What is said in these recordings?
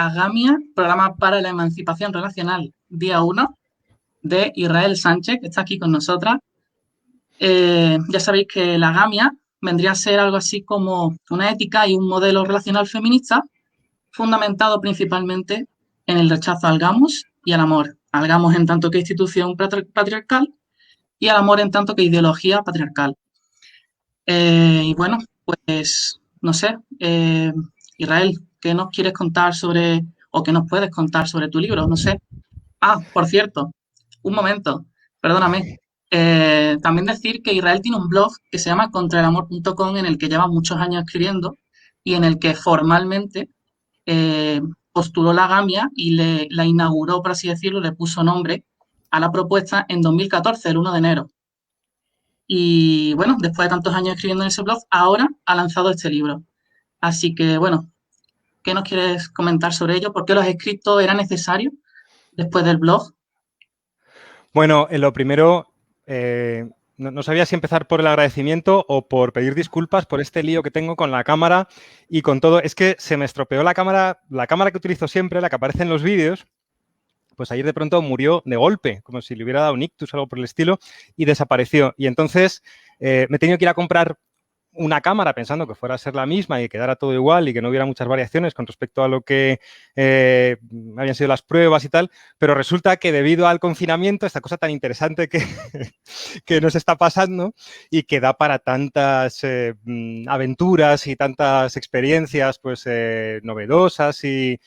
Agamia, Programa para la Emancipación Relacional, día 1, de Israel Sánchez, que está aquí con nosotras. Ya sabéis que la agamia vendría a ser algo así como una ética y un modelo relacional feminista fundamentado principalmente en el rechazo al gamos y al amor. Al gamos en tanto que institución patriarcal y al amor en tanto que ideología patriarcal. Y bueno, pues no sé, Israel, ¿qué nos quieres contar sobre, o qué nos puedes contar sobre tu libro? No sé. Ah, por cierto, un momento, perdóname. También decir que Israel tiene un blog que se llama contraelamor.com en el que lleva muchos años escribiendo y en el que formalmente postuló la gamia y la inauguró, por así decirlo, le puso nombre a la propuesta en 2014, el 1 de enero. Y bueno, después de tantos años escribiendo en ese blog, ahora ha lanzado este libro. Así que bueno, ¿qué nos quieres comentar sobre ello? ¿Por qué lo has escrito? ¿Era necesario después del blog? Bueno, lo primero, no sabía si empezar por el agradecimiento o por pedir disculpas por este lío que tengo con la cámara y con todo. Es que se me estropeó la cámara que utilizo siempre, la que aparece en los vídeos, pues ayer de pronto murió de golpe, como si le hubiera dado un ictus o algo por el estilo, y desapareció. Y entonces me he tenido que ir a comprar una cámara pensando que fuera a ser la misma y que quedara todo igual y que no hubiera muchas variaciones con respecto a lo que habían sido las pruebas y tal, pero resulta que debido al confinamiento, esta cosa tan interesante que nos está pasando y que da para tantas aventuras y tantas experiencias pues novedosas y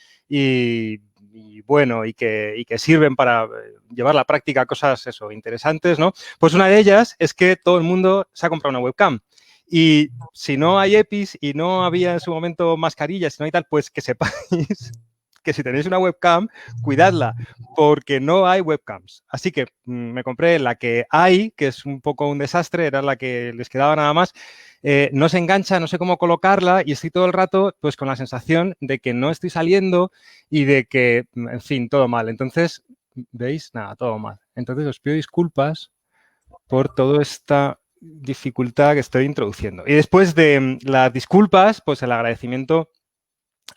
bueno, y que sirven para llevar a la práctica cosas eso, interesantes, ¿no? Pues una de ellas es que todo el mundo se ha comprado una webcam. Y si no hay EPIs y no había en su momento mascarillas, si no hay tal, pues que sepáis que si tenéis una webcam, cuidadla, porque no hay webcams. Así que me compré la que hay, que es un poco un desastre, era la que les quedaba nada más. No se engancha, no sé cómo colocarla y estoy todo el rato pues con la sensación de que no estoy saliendo y de que, en fin, todo mal. Entonces, ¿veis? Nada, todo mal. Entonces os pido disculpas por toda esta dificultad que estoy introduciendo. Y después de las disculpas, pues el agradecimiento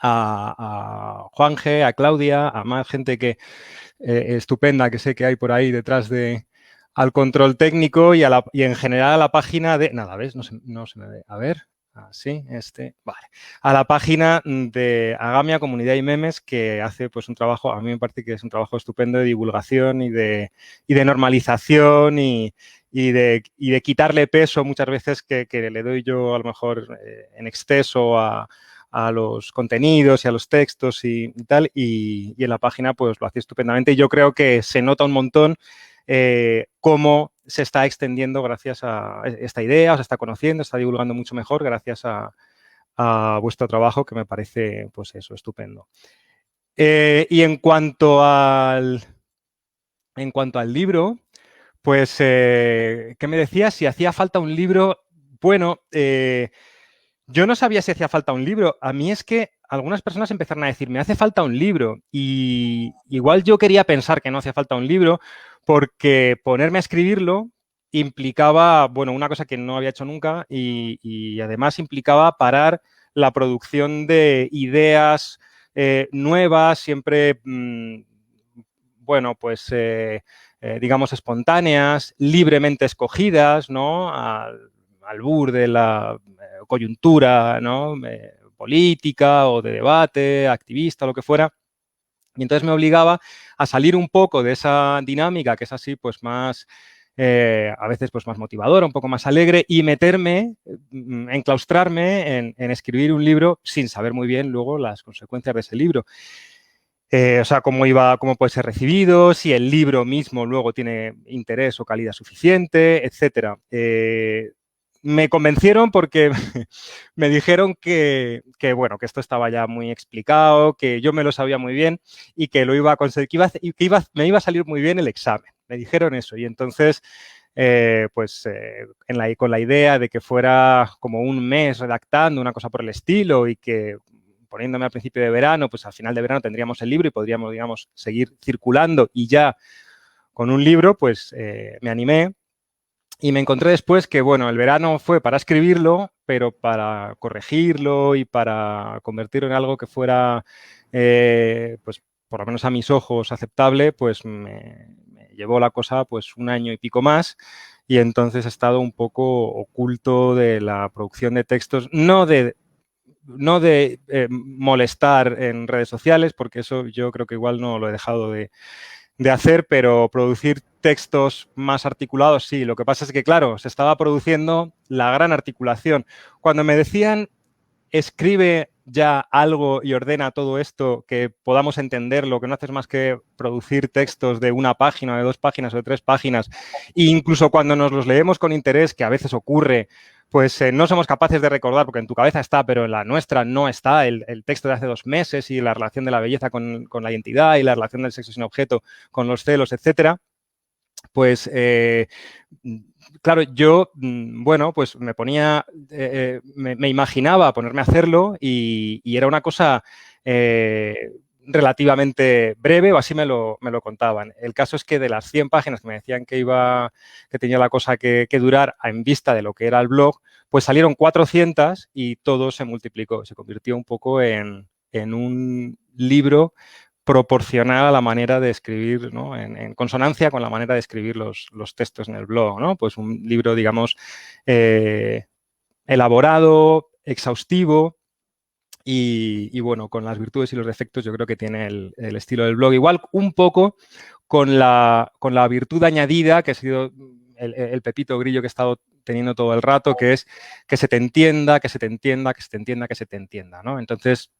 a Juanje, a Claudia, a más gente que estupenda que sé que hay por ahí detrás de al control técnico y en general a la página de... Nada, ¿ves? No se me ve. A ver. Así, vale. A la página de Agamia, Comunidad y Memes, que hace pues un trabajo, a mí me parece que es un trabajo estupendo de divulgación y de normalización y de quitarle peso muchas veces que le doy yo a lo mejor en exceso a los contenidos y a los textos y tal, y en la página pues lo hace estupendamente. Y yo creo que se nota un montón cómo se está extendiendo gracias a esta idea, se está conociendo, está divulgando mucho mejor gracias a vuestro trabajo, que me parece, pues eso, estupendo. Y en cuanto al libro, pues, ¿qué me decías? Si hacía falta un libro, bueno, yo no sabía si hacía falta un libro. A mí es que algunas personas empezaron a decir, me hace falta un libro. Y igual yo quería pensar que no hacía falta un libro porque ponerme a escribirlo implicaba, bueno, una cosa que no había hecho nunca y además implicaba parar la producción de ideas nuevas, siempre, bueno, pues, digamos, espontáneas, libremente escogidas, ¿no? Al albur de la coyuntura, ¿no? Política o de debate, activista, lo que fuera. Y entonces me obligaba a salir un poco de esa dinámica que es así, pues más, a veces pues más motivadora, un poco más alegre y meterme, enclaustrarme en escribir un libro sin saber muy bien luego las consecuencias de ese libro. O sea, cómo puede ser recibido, si el libro mismo luego tiene interés o calidad suficiente, etcétera. Me convencieron porque me dijeron bueno, que esto estaba ya muy explicado, que yo me lo sabía muy bien y que lo iba a conseguir, me iba a salir muy bien el examen. Me dijeron eso y entonces, pues, con la idea de que fuera como un mes redactando una cosa por el estilo y que poniéndome al principio de verano, pues al final de verano tendríamos el libro y podríamos, digamos, seguir circulando y ya con un libro, pues me animé. Y me encontré después que, bueno, el verano fue para escribirlo, pero para corregirlo y para convertirlo en algo que fuera pues por lo menos a mis ojos aceptable, pues me llevó la cosa pues un año y pico más. Y entonces he estado un poco oculto de la producción de textos, no de molestar en redes sociales, porque eso yo creo que igual no lo he dejado de hacer, pero producir textos más articulados, sí. Lo que pasa es que, claro, se estaba produciendo la gran articulación. Cuando me decían, escribe ya algo y ordena todo esto, que podamos entenderlo, que no haces más que producir textos de una página, de 2 páginas o de 3 páginas, e incluso cuando nos los leemos con interés, que a veces ocurre, pues no somos capaces de recordar, porque en tu cabeza está, pero en la nuestra no está, el texto de hace 2 meses y la relación de la belleza con la identidad y la relación del sexo sin objeto con los celos, etcétera. Pues, claro, yo, bueno, pues me ponía, me imaginaba ponerme a hacerlo y era una cosa relativamente breve, o así me lo contaban. El caso es que de las 100 páginas que me decían que tenía la cosa que durar en vista de lo que era el blog, pues salieron 400 y todo se multiplicó, se convirtió un poco en un libro proporcional a la manera de escribir, ¿no? En consonancia con la manera de escribir los textos en el blog, ¿no? Pues un libro, digamos, elaborado, exhaustivo y, bueno, con las virtudes y los defectos yo creo que tiene el estilo del blog. Igual un poco con la virtud añadida que ha sido el pepito grillo que he estado teniendo todo el rato, que es que se te entienda, que se te entienda, que se te entienda, que se te entienda, ¿no? Entonces,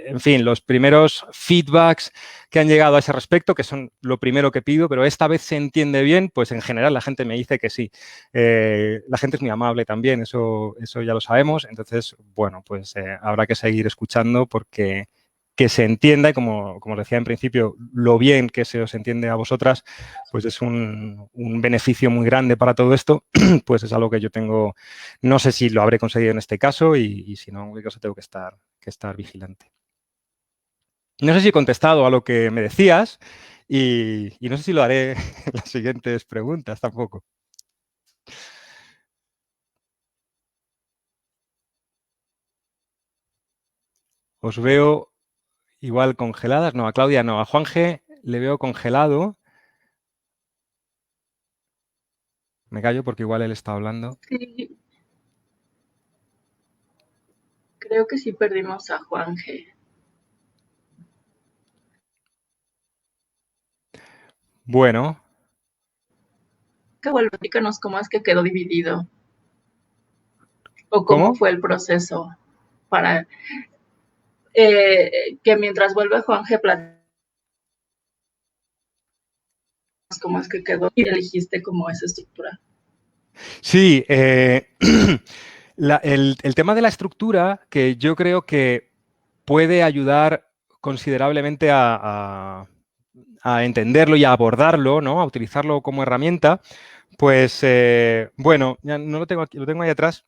en fin, los primeros feedbacks que han llegado a ese respecto, que son lo primero que pido, pero esta vez se entiende bien, pues en general la gente me dice que sí. La gente es muy amable también, eso ya lo sabemos. Entonces, bueno, pues habrá que seguir escuchando porque que se entienda y como os decía en principio, lo bien que se os entiende a vosotras, pues es un beneficio muy grande para todo esto, pues es algo que yo tengo, no sé si lo habré conseguido en este caso y si no, en cualquier caso tengo que estar vigilante. No sé si he contestado a lo que me decías y no sé si lo haré en las siguientes preguntas tampoco. Os veo igual congeladas. No, a Claudia no. A Juanje le veo congelado. Me callo porque igual él está hablando. Sí, creo que sí perdimos a Juanje. Bueno. Que vuelve, explícanos cómo es que quedó dividido o cómo ¿Cómo? fue el proceso para que mientras vuelve Juanje platicamos cómo es que quedó y elegiste como esa estructura. Sí, el tema de la estructura, que yo creo que puede ayudar considerablemente a entenderlo y a abordarlo, ¿no? A utilizarlo como herramienta, pues, bueno, ya no lo tengo aquí, lo tengo ahí atrás.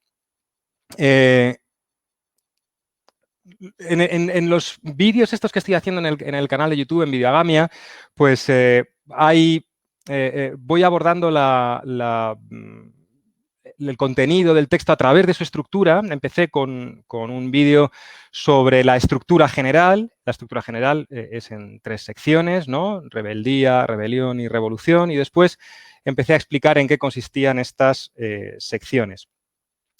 En los vídeos estos que estoy haciendo en el canal de YouTube, en Videogamia, pues voy abordando el contenido del texto a través de su estructura. Empecé con un vídeo sobre la estructura general. La estructura general es en 3 secciones, ¿no? Rebeldía, rebelión y revolución. Y después empecé a explicar en qué consistían estas secciones.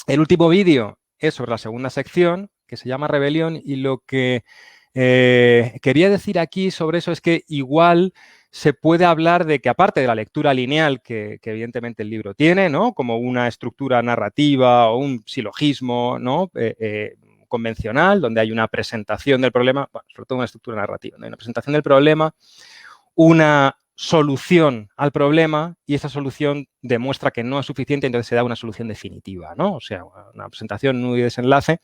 El último vídeo es sobre la segunda sección, que se llama Rebelión, y lo que quería decir aquí sobre eso es que igual se puede hablar de que aparte de la lectura lineal que evidentemente el libro tiene, ¿no? Como una estructura narrativa o un silogismo, ¿no? Convencional, donde hay una presentación del problema, bueno, sobre todo una estructura narrativa, ¿no? Hay una presentación del problema, una solución al problema y esa solución demuestra que no es suficiente, entonces se da una solución definitiva, ¿no? O sea, una presentación, nudo y desenlace.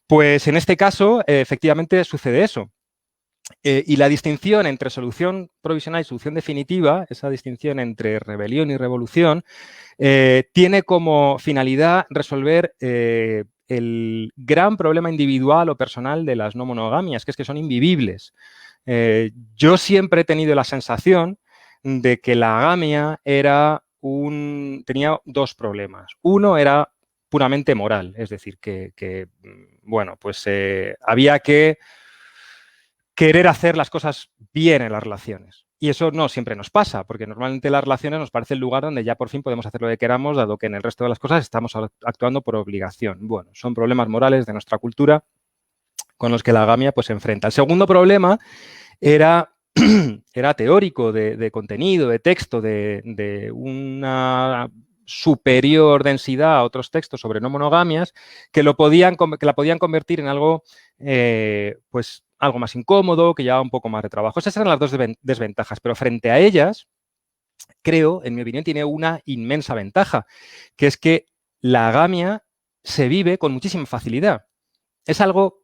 Pues en este caso, efectivamente, sucede eso. Y la distinción entre solución provisional y solución definitiva, esa distinción entre rebelión y revolución, tiene como finalidad resolver el gran problema individual o personal de las no monogamias, que es que son invivibles. Yo siempre he tenido la sensación de que la agamia tenía 2 problemas. Uno era puramente moral, es decir, que bueno, pues había que querer hacer las cosas bien en las relaciones. Y eso no siempre nos pasa, porque normalmente las relaciones nos parece el lugar donde ya por fin podemos hacer lo que queramos, dado que en el resto de las cosas estamos actuando por obligación. Bueno, son problemas morales de nuestra cultura con los que la agamia pues se enfrenta. El segundo problema era teórico, de contenido, de texto, de una superior densidad a otros textos sobre no monogamias que la podían convertir en algo pues algo más incómodo, que llevaba un poco más de trabajo. Esas eran las dos desventajas, pero frente a ellas, creo, en mi opinión, tiene una inmensa ventaja, que es que la agamia se vive con muchísima facilidad. Es algo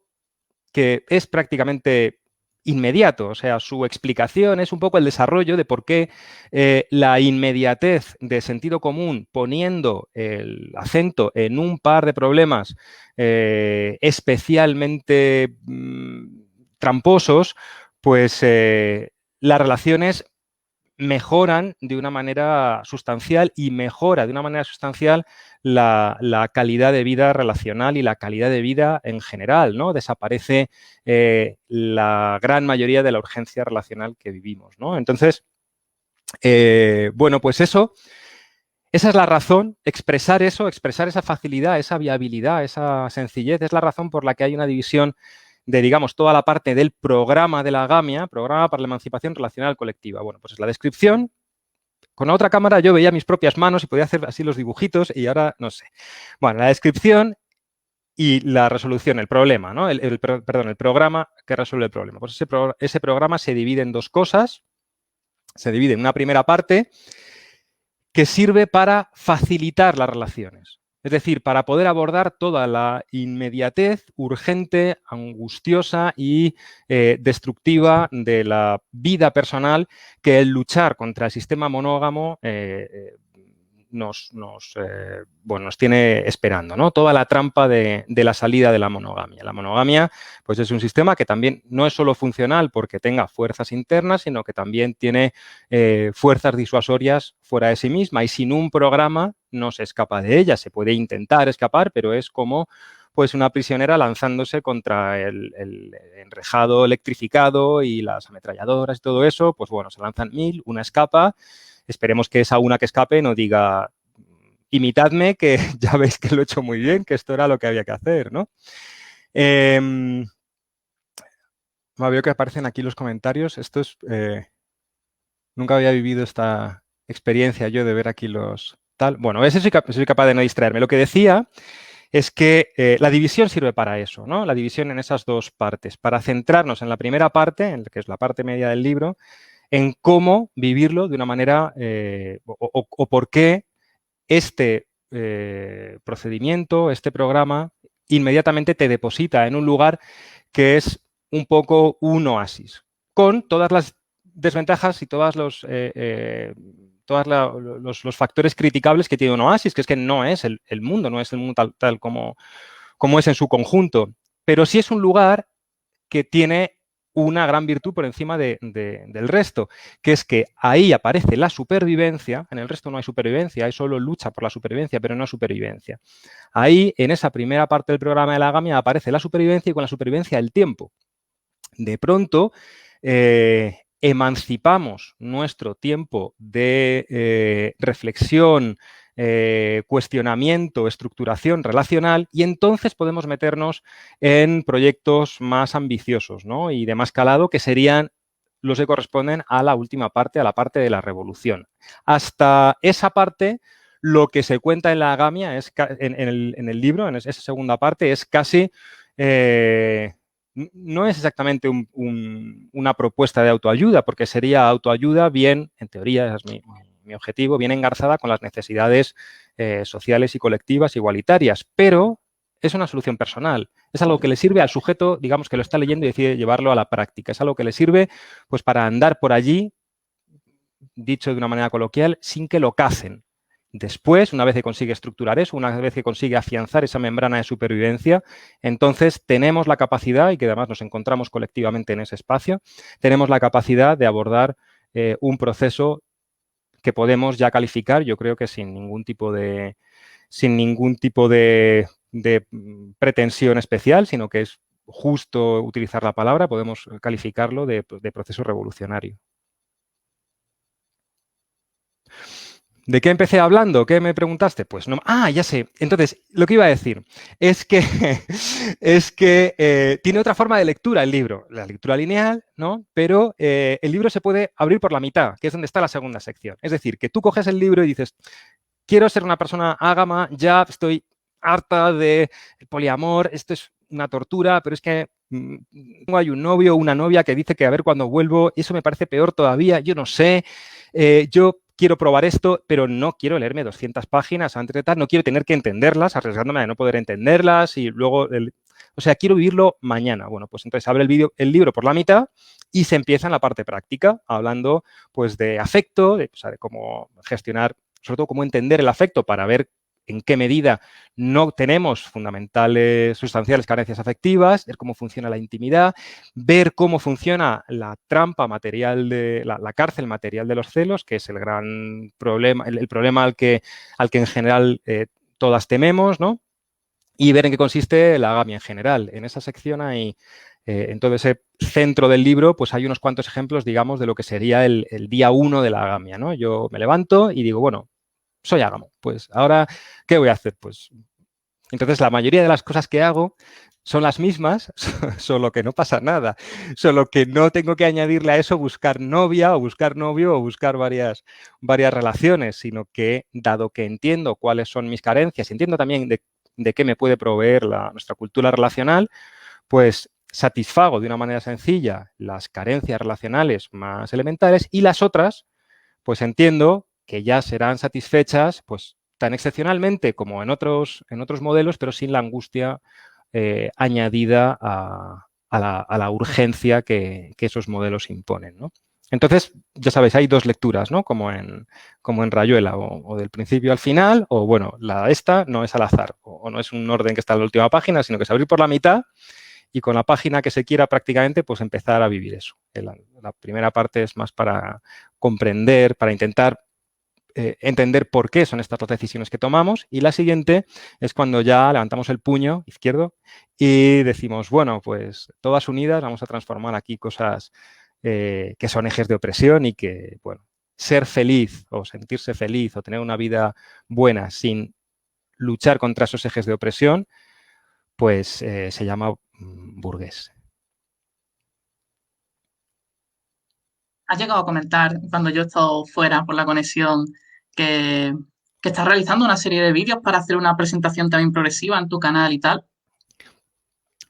que es prácticamente inmediato, o sea, su explicación es un poco el desarrollo de por qué la inmediatez de sentido común, poniendo el acento en un par de problemas especialmente tramposos, pues las relaciones mejoran de una manera sustancial y mejora de una manera sustancial la calidad de vida relacional y la calidad de vida en general, ¿no? Desaparece la gran mayoría de la urgencia relacional que vivimos, ¿no? Entonces, bueno, pues esa es la razón, expresar esa facilidad, esa viabilidad, esa sencillez, es la razón por la que hay una división de, digamos, toda la parte del programa de la agamia, programa para la emancipación relacional colectiva. Bueno, pues es la descripción. Con la otra cámara yo veía mis propias manos y podía hacer así los dibujitos y ahora no sé. Bueno, la descripción y la resolución, el problema, ¿no? El programa que resuelve el problema. Pues ese programa se divide en dos cosas. Se divide en una primera parte que sirve para facilitar las relaciones. Es decir, para poder abordar toda la inmediatez urgente, angustiosa y destructiva de la vida personal que el luchar contra el sistema monógamo nos tiene esperando, ¿no? Toda la trampa de la salida de la monogamia. La monogamia, pues es un sistema que también no es solo funcional porque tenga fuerzas internas, sino que también tiene fuerzas disuasorias fuera de sí misma y sin un programa no se escapa de ella. Se puede intentar escapar, pero es como pues una prisionera lanzándose contra el enrejado electrificado y las ametralladoras y todo eso. Pues bueno, se lanzan 1000, una escapa. Esperemos que esa una que escape no diga imitadme, que ya veis que lo he hecho muy bien, que esto era lo que había que hacer, ¿no? Veo que aparecen aquí los comentarios. Esto es... nunca había vivido esta experiencia yo de ver aquí los... tal. Bueno, a veces soy capaz de no distraerme. Lo que decía es que la división sirve para eso, ¿no? La división en esas dos partes, para centrarnos en la primera parte, que es la parte media del libro, en cómo vivirlo de una manera o por qué este procedimiento, este programa, inmediatamente te deposita en un lugar que es un poco un oasis, con todas las desventajas y todos los factores criticables que tiene un oasis, que es que no es el mundo, no es el mundo tal como es en su conjunto, pero sí es un lugar que tiene una gran virtud por encima del resto, que es que ahí aparece la supervivencia. En el resto no hay supervivencia, hay solo lucha por la supervivencia, pero no supervivencia. Ahí, en esa primera parte del programa de la agamia, aparece la supervivencia y con la supervivencia el tiempo. De pronto, emancipamos nuestro tiempo de reflexión, cuestionamiento, estructuración relacional y entonces podemos meternos en proyectos más ambiciosos, ¿no? Y de más calado, que serían los que corresponden a la última parte, a la parte de la revolución. Hasta esa parte, lo que se cuenta en la agamia, en el libro, en esa segunda parte, es casi... no es exactamente una propuesta de autoayuda, porque sería autoayuda bien, en teoría, es mi objetivo, bien engarzada con las necesidades sociales y colectivas igualitarias, pero es una solución personal. Es algo que le sirve al sujeto, digamos, que lo está leyendo y decide llevarlo a la práctica. Es algo que le sirve pues, para andar por allí, dicho de una manera coloquial, sin que lo cacen. Después, una vez que consigue estructurar eso, una vez que consigue afianzar esa membrana de supervivencia, entonces tenemos la capacidad, y que además nos encontramos colectivamente en ese espacio, tenemos la capacidad de abordar un proceso que podemos ya calificar, yo creo que sin ningún tipo de pretensión especial, sino que es justo utilizar la palabra, podemos calificarlo de proceso revolucionario. ¿De qué empecé hablando? ¿Qué me preguntaste? Pues no. Ah, ya sé. Entonces, lo que iba a decir es que, tiene otra forma de lectura el libro, la lectura lineal, ¿no? Pero el libro se puede abrir por la mitad, que es donde está la segunda sección. Es decir, que tú coges el libro y dices, quiero ser una persona ágama, ya estoy harta de poliamor, esto es una tortura, pero es que hay un novio o una novia que dice que a ver cuándo vuelvo, eso me parece peor todavía, yo no sé, yo quiero probar esto, pero no quiero leerme 200 páginas antes de tal, no quiero tener que entenderlas, arriesgándome a no poder entenderlas y luego, o sea, quiero vivirlo mañana. Bueno, pues entonces abre el libro por la mitad y se empieza en la parte práctica, hablando pues de afecto, de cómo gestionar, sobre todo cómo entender el afecto para ver en qué medida no tenemos fundamentales, sustanciales carencias afectivas, ver cómo funciona la intimidad, ver cómo funciona la trampa material de la cárcel material de los celos, que es el gran problema, el problema al que en general todas tememos, ¿no? Y ver en qué consiste la agamia en general. En esa sección hay, en todo ese centro del libro, pues hay unos cuantos ejemplos, digamos, de lo que sería el día 1 de la agamia, ¿no? Yo me levanto y digo, bueno, soy ágamo. Pues ahora, ¿qué voy a hacer? Pues entonces la mayoría de las cosas que hago son las mismas, solo que no pasa nada. Solo que no tengo que añadirle a eso buscar novia o buscar novio o buscar varias relaciones, sino que, dado que entiendo cuáles son mis carencias, entiendo también de qué me puede proveer nuestra cultura relacional, pues satisfago de una manera sencilla las carencias relacionales más elementales y las otras, pues entiendo que ya serán satisfechas pues tan excepcionalmente como en otros modelos, pero sin la angustia añadida a la urgencia que esos modelos imponen, ¿no? Entonces, ya sabéis, hay dos lecturas, ¿no? Como en Rayuela, o del principio al final, o bueno, esta no es al azar, o no es un orden que está en la última página, sino que es abrir por la mitad y con la página que se quiera prácticamente, pues empezar a vivir eso. La primera parte es más para comprender, para intentar entender por qué son estas las decisiones que tomamos, y la siguiente es cuando ya levantamos el puño izquierdo y decimos, bueno, pues todas unidas vamos a transformar aquí cosas que son ejes de opresión y que, bueno, ser feliz o sentirse feliz o tener una vida buena sin luchar contra esos ejes de opresión, pues se llama burgués. Has llegado a comentar, cuando yo he estado fuera por la conexión, que, que estás realizando una serie de vídeos para hacer una presentación también progresiva en tu canal y tal.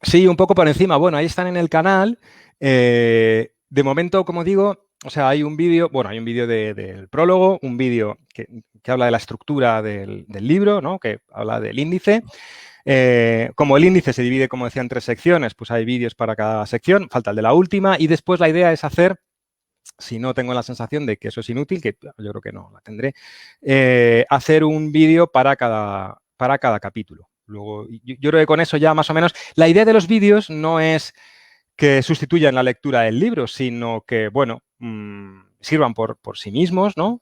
Sí, un poco por encima. Bueno, ahí están en el canal. De momento, como digo, o sea, hay un vídeo, bueno, hay un vídeo del prólogo, un vídeo que habla de la estructura del libro, ¿no? Que habla del índice. Como el índice se divide, como decía, en 3 secciones, pues hay vídeos para cada sección, falta el de la última, y después la idea es hacer, si no tengo la sensación de que eso es inútil, que yo creo que no la tendré, hacer un vídeo para cada capítulo. Luego, yo creo que con eso ya más o menos, la idea de los vídeos no es que sustituyan la lectura del libro, sino que, bueno, sirvan por sí mismos, ¿no?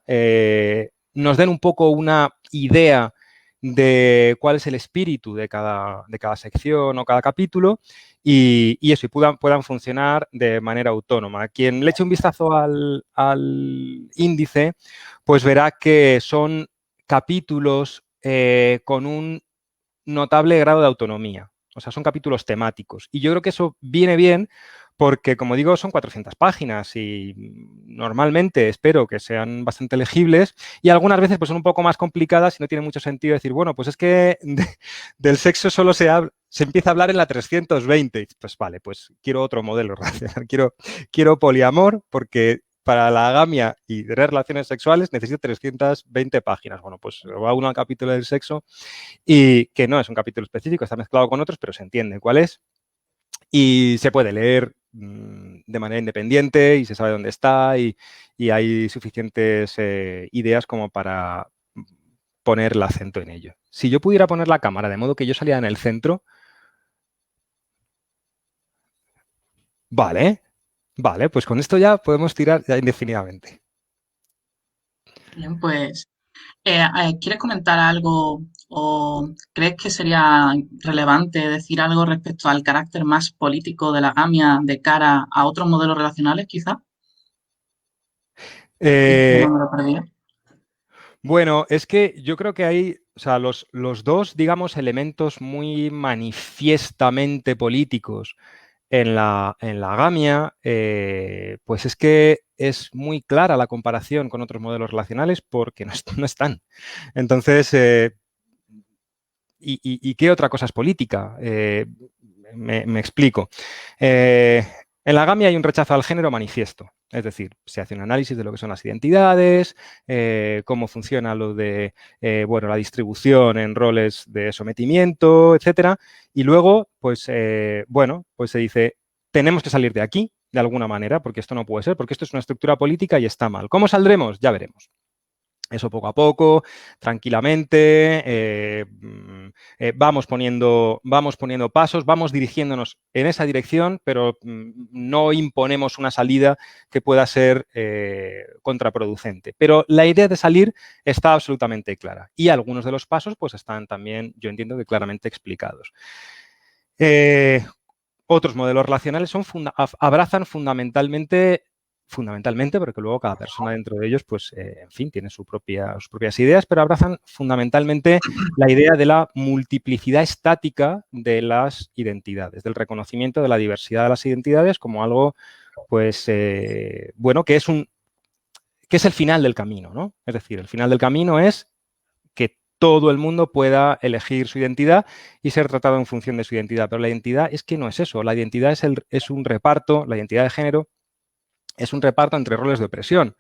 Nos den un poco una idea de cuál es el espíritu de cada sección o cada capítulo y eso, y puedan funcionar de manera autónoma. Quien le eche un vistazo al índice, pues verá que son capítulos con un notable grado de autonomía. O sea, son capítulos temáticos. Y yo creo que eso viene bien porque, como digo, son 400 páginas y normalmente espero que sean bastante legibles y algunas veces pues son un poco más complicadas y no tiene mucho sentido decir, bueno, pues es que del sexo solo se empieza a hablar en la 320. Pues vale, pues quiero otro modelo racional, quiero poliamor porque para la agamia y de relaciones sexuales necesito 320 páginas. Bueno, pues va uno al capítulo del sexo y que no es un capítulo específico, está mezclado con otros, pero se entiende cuál es. Y se puede leer de manera independiente y se sabe dónde está y hay suficientes ideas como para poner el acento en ello. Si yo pudiera poner la cámara de modo que yo saliera en el centro, vale, pues con esto ya podemos tirar ya indefinidamente. Bien, pues ¿Quieres comentar algo o crees que sería relevante decir algo respecto al carácter más político de la GAMIA de cara a otros modelos relacionales, quizá? Y que Eh, no me lo perdía. bueno, es que yo creo que hay, o sea, los dos, digamos, elementos muy manifiestamente políticos en la gamia, pues es que es muy clara la comparación con otros modelos relacionales porque no están. Entonces, ¿y qué otra cosa es política? Me explico. Eh, en la gamia hay un rechazo al género manifiesto. Es decir, se hace un análisis de lo que son las identidades, cómo funciona lo de bueno, la distribución en roles de sometimiento, etcétera. Y luego, pues, bueno, pues se dice, tenemos que salir de aquí, de alguna manera, porque esto no puede ser, porque esto es una estructura política y está mal. ¿Cómo saldremos? Ya veremos. Eso poco a poco, tranquilamente, vamos poniendo pasos, vamos dirigiéndonos en esa dirección, pero no imponemos una salida que pueda ser contraproducente. Pero la idea de salir está absolutamente clara y algunos de los pasos pues están también, yo entiendo que claramente explicados. Otros modelos relacionales abrazan fundamentalmente, porque luego cada persona dentro de ellos, pues, en fin, tiene sus propias ideas, pero abrazan fundamentalmente la idea de la multiplicidad estática de las identidades, del reconocimiento de la diversidad de las identidades como algo, pues, bueno, que es el final del camino, ¿no? Es decir, el final del camino es que todo el mundo pueda elegir su identidad y ser tratado en función de su identidad. Pero la identidad es que no es eso. La identidad es un reparto, la identidad de género es un reparto entre roles de opresión.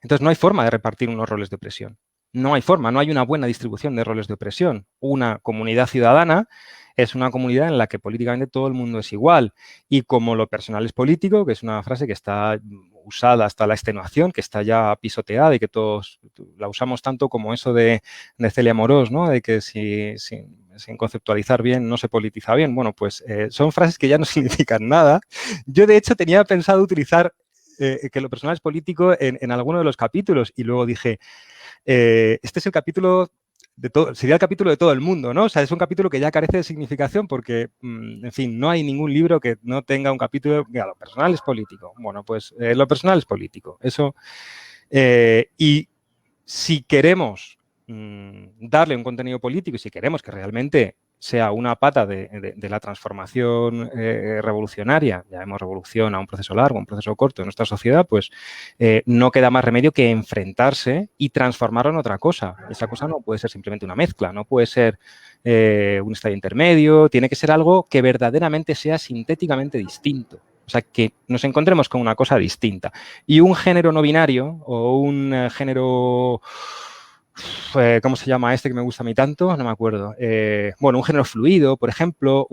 Entonces no hay forma de repartir unos roles de opresión. No hay forma, no hay una buena distribución de roles de opresión. Una comunidad ciudadana es una comunidad en la que políticamente todo el mundo es igual. Y como lo personal es político, que es una frase que está usada hasta la extenuación, que está ya pisoteada y que todos la usamos tanto como eso de Celia Morós, ¿no? De que sin conceptualizar bien no se politiza bien. Bueno, pues son frases que ya no significan nada. Yo, de hecho, tenía pensado utilizar que lo personal es político en alguno de los capítulos y luego dije, este es el capítulo de todo, sería el capítulo de todo el mundo, ¿no? O sea, es un capítulo que ya carece de significación porque, en fin, no hay ningún libro que no tenga un capítulo que a lo personal es político. Bueno, pues lo personal es político. Eso, y si queremos darle un contenido político y si queremos que realmente sea una pata de la transformación revolucionaria, llamemos revolución a un proceso largo, un proceso corto de nuestra sociedad, pues no queda más remedio que enfrentarse y transformarlo en otra cosa. Esa cosa no puede ser simplemente una mezcla, no puede ser un estadio intermedio, tiene que ser algo que verdaderamente sea sintéticamente distinto. O sea, que nos encontremos con una cosa distinta. Y un género no binario o un género... ¿cómo se llama este que me gusta a mí tanto? No me acuerdo. Bueno, un género fluido, por ejemplo,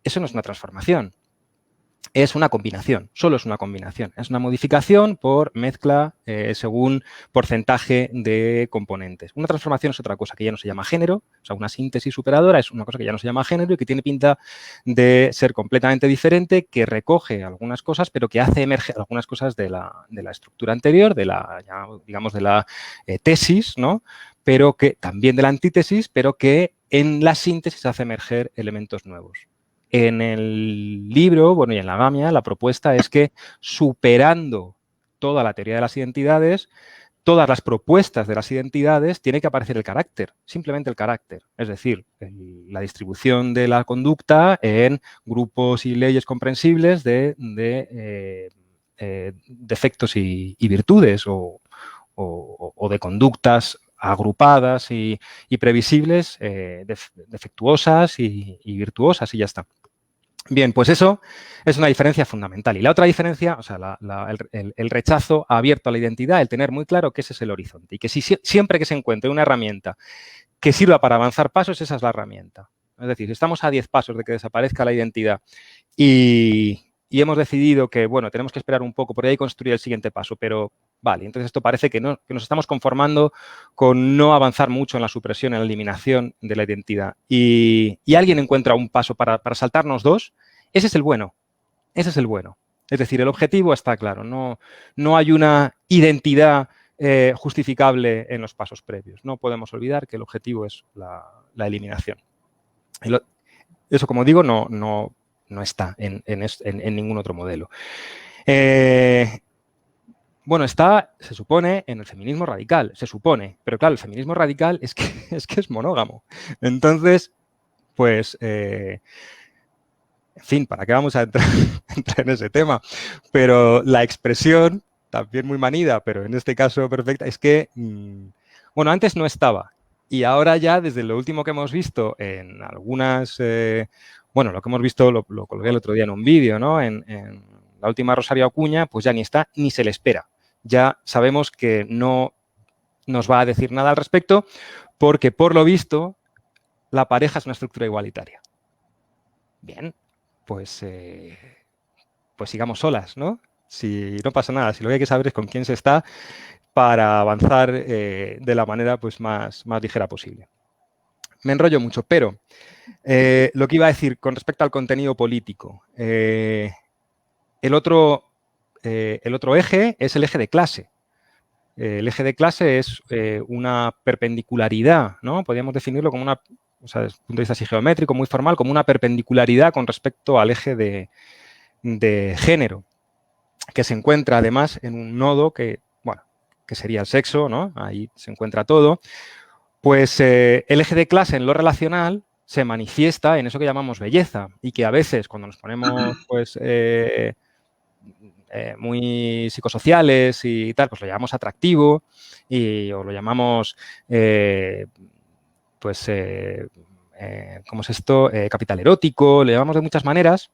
eso no es una transformación. Es una combinación, solo es una combinación. Es una modificación por mezcla según porcentaje de componentes. Una transformación es otra cosa que ya no se llama género, o sea, una síntesis superadora es una cosa que ya no se llama género y que tiene pinta de ser completamente diferente, que recoge algunas cosas, pero que hace emerger algunas cosas de la estructura anterior, digamos, de la tesis, ¿no? Pero que también de la antítesis, pero que en la síntesis hace emerger elementos nuevos. En el libro, bueno, y en la gamia, la propuesta es que superando toda la teoría de las identidades, todas las propuestas de las identidades, tiene que aparecer el carácter, simplemente el carácter. Es decir, la distribución de la conducta en grupos y leyes comprensibles de defectos y virtudes o de conductas agrupadas y previsibles, defectuosas y virtuosas y ya está. Bien, pues eso es una diferencia fundamental. Y la otra diferencia, o sea, el rechazo abierto a la identidad, el tener muy claro que ese es el horizonte y que siempre que se encuentre una herramienta que sirva para avanzar pasos, esa es la herramienta. Es decir, si estamos a 10 pasos de que desaparezca la identidad y hemos decidido que, bueno, tenemos que esperar un poco por ahí y construir el siguiente paso, pero vale, entonces esto parece que nos estamos conformando con no avanzar mucho en la supresión, en la eliminación de la identidad y alguien encuentra un paso para saltarnos dos, ese es el bueno, ese es el bueno. Es decir, el objetivo está claro, no hay una identidad justificable en los pasos previos. No podemos olvidar que el objetivo es la eliminación. Eso, como digo, no está en ningún otro modelo. Bueno, está, se supone, en el feminismo radical, se supone, pero claro, el feminismo radical es que es monógamo. Entonces, pues, en fin, ¿para qué vamos a entrar en ese tema? Pero la expresión, también muy manida, pero en este caso perfecta, es que, bueno, antes no estaba. Y ahora ya, desde lo último que hemos visto en algunas, bueno, lo que hemos visto lo colgué el otro día en un vídeo, ¿no? En la última Rosario Acuña, pues ya ni está, ni se le espera. Ya sabemos que no nos va a decir nada al respecto porque, por lo visto, la pareja es una estructura igualitaria. Bien, pues sigamos solas, ¿no? Si no pasa nada, si lo que hay que saber es con quién se está para avanzar de la manera pues, más ligera posible. Me enrollo mucho, pero lo que iba a decir con respecto al contenido político, el otro eje es el eje de clase. El eje de clase es una perpendicularidad, ¿no? Podríamos definirlo como una, o sea, desde el punto de vista así geométrico, muy formal, como una perpendicularidad con respecto al eje de género, que se encuentra además en un nodo que, bueno, que sería el sexo, ¿no? Ahí se encuentra todo. Pues el eje de clase en lo relacional se manifiesta en eso que llamamos belleza y que a veces cuando nos ponemos, pues, muy psicosociales y tal, pues lo llamamos atractivo o lo llamamos, pues, ¿cómo es esto? Capital erótico, lo llamamos de muchas maneras,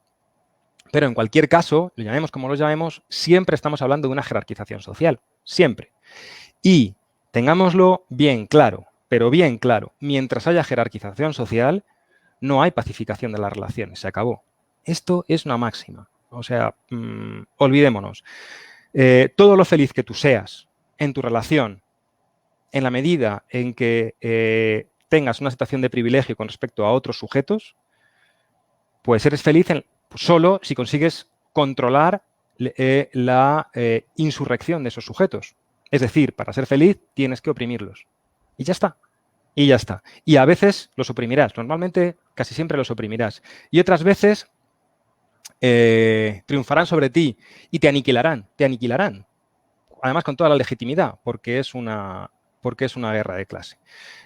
pero en cualquier caso, lo llamemos como lo llamemos, siempre estamos hablando de una jerarquización social, siempre. Y tengámoslo bien claro, pero bien claro, mientras haya jerarquización social, no hay pacificación de las relaciones, se acabó. Esto es una máxima. O sea, olvidémonos. Todo lo feliz que tú seas en tu relación, en la medida en que tengas una situación de privilegio con respecto a otros sujetos, pues eres feliz solo si consigues controlar la insurrección de esos sujetos. Es decir, para ser feliz tienes que oprimirlos. Y ya está. Y ya está. Y a veces los oprimirás. Normalmente, casi siempre los oprimirás. Y otras veces triunfarán sobre ti y te aniquilarán. Te aniquilarán. Además, con toda la legitimidad, porque es una guerra de clase.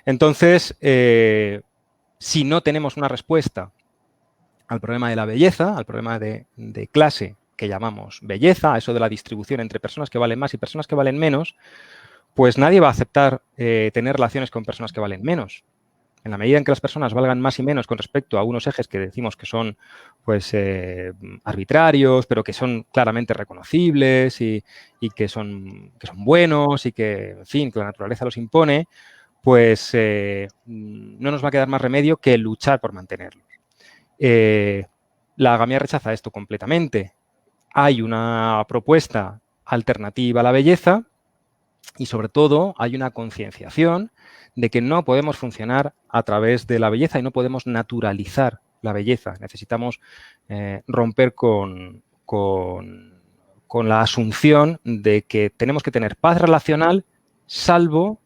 Entonces, si no tenemos una respuesta al problema de la belleza, al problema de clase que llamamos belleza, a eso de la distribución entre personas que valen más y personas que valen menos, pues nadie va a aceptar tener relaciones con personas que valen menos. En la medida en que las personas valgan más y menos con respecto a unos ejes que decimos que son pues arbitrarios, pero que son claramente reconocibles y que son buenos y que, en fin, que la naturaleza los impone, pues no nos va a quedar más remedio que luchar por mantenerlos. La agamia rechaza esto completamente. Hay una propuesta alternativa a la belleza y, sobre todo, hay una concienciación de que no podemos funcionar a través de la belleza y no podemos naturalizar la belleza. Necesitamos romper con la asunción de que tenemos que tener paz relacional salvo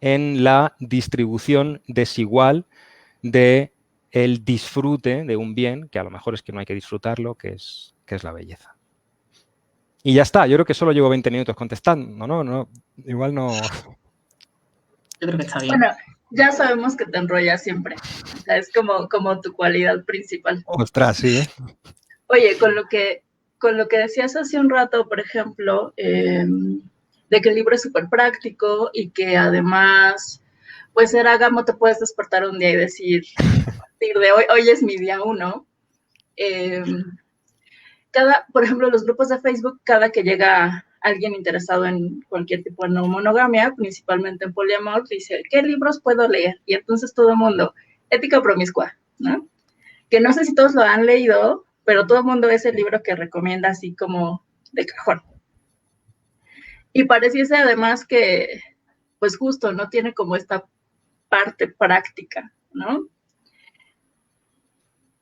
en la distribución desigual de el disfrute de un bien, que a lo mejor es que no hay que disfrutarlo, que es la belleza. Y ya está, yo creo que solo llevo 20 minutos contestando, ¿no? Igual no... Yo creo que está bien. Bueno, ya sabemos que te enrollas siempre. O sea, es como tu cualidad principal. Ostras, sí, ¿eh? Oye, con lo que decías hace un rato, por ejemplo, de que el libro es súper práctico y que además, pues Eragamo te puedes despertar un día y decir, a partir de hoy es mi día 1. Por ejemplo, los grupos de Facebook, cada que llega alguien interesado en cualquier tipo de no monogamia, principalmente en poliamor, dice, ¿qué libros puedo leer? Y entonces todo el mundo, Ética Promiscua, ¿no? Que no sé si todos lo han leído, pero todo el mundo es el libro que recomienda así como de cajón. Y pareciese además que, pues justo, no tiene como esta parte práctica, ¿no?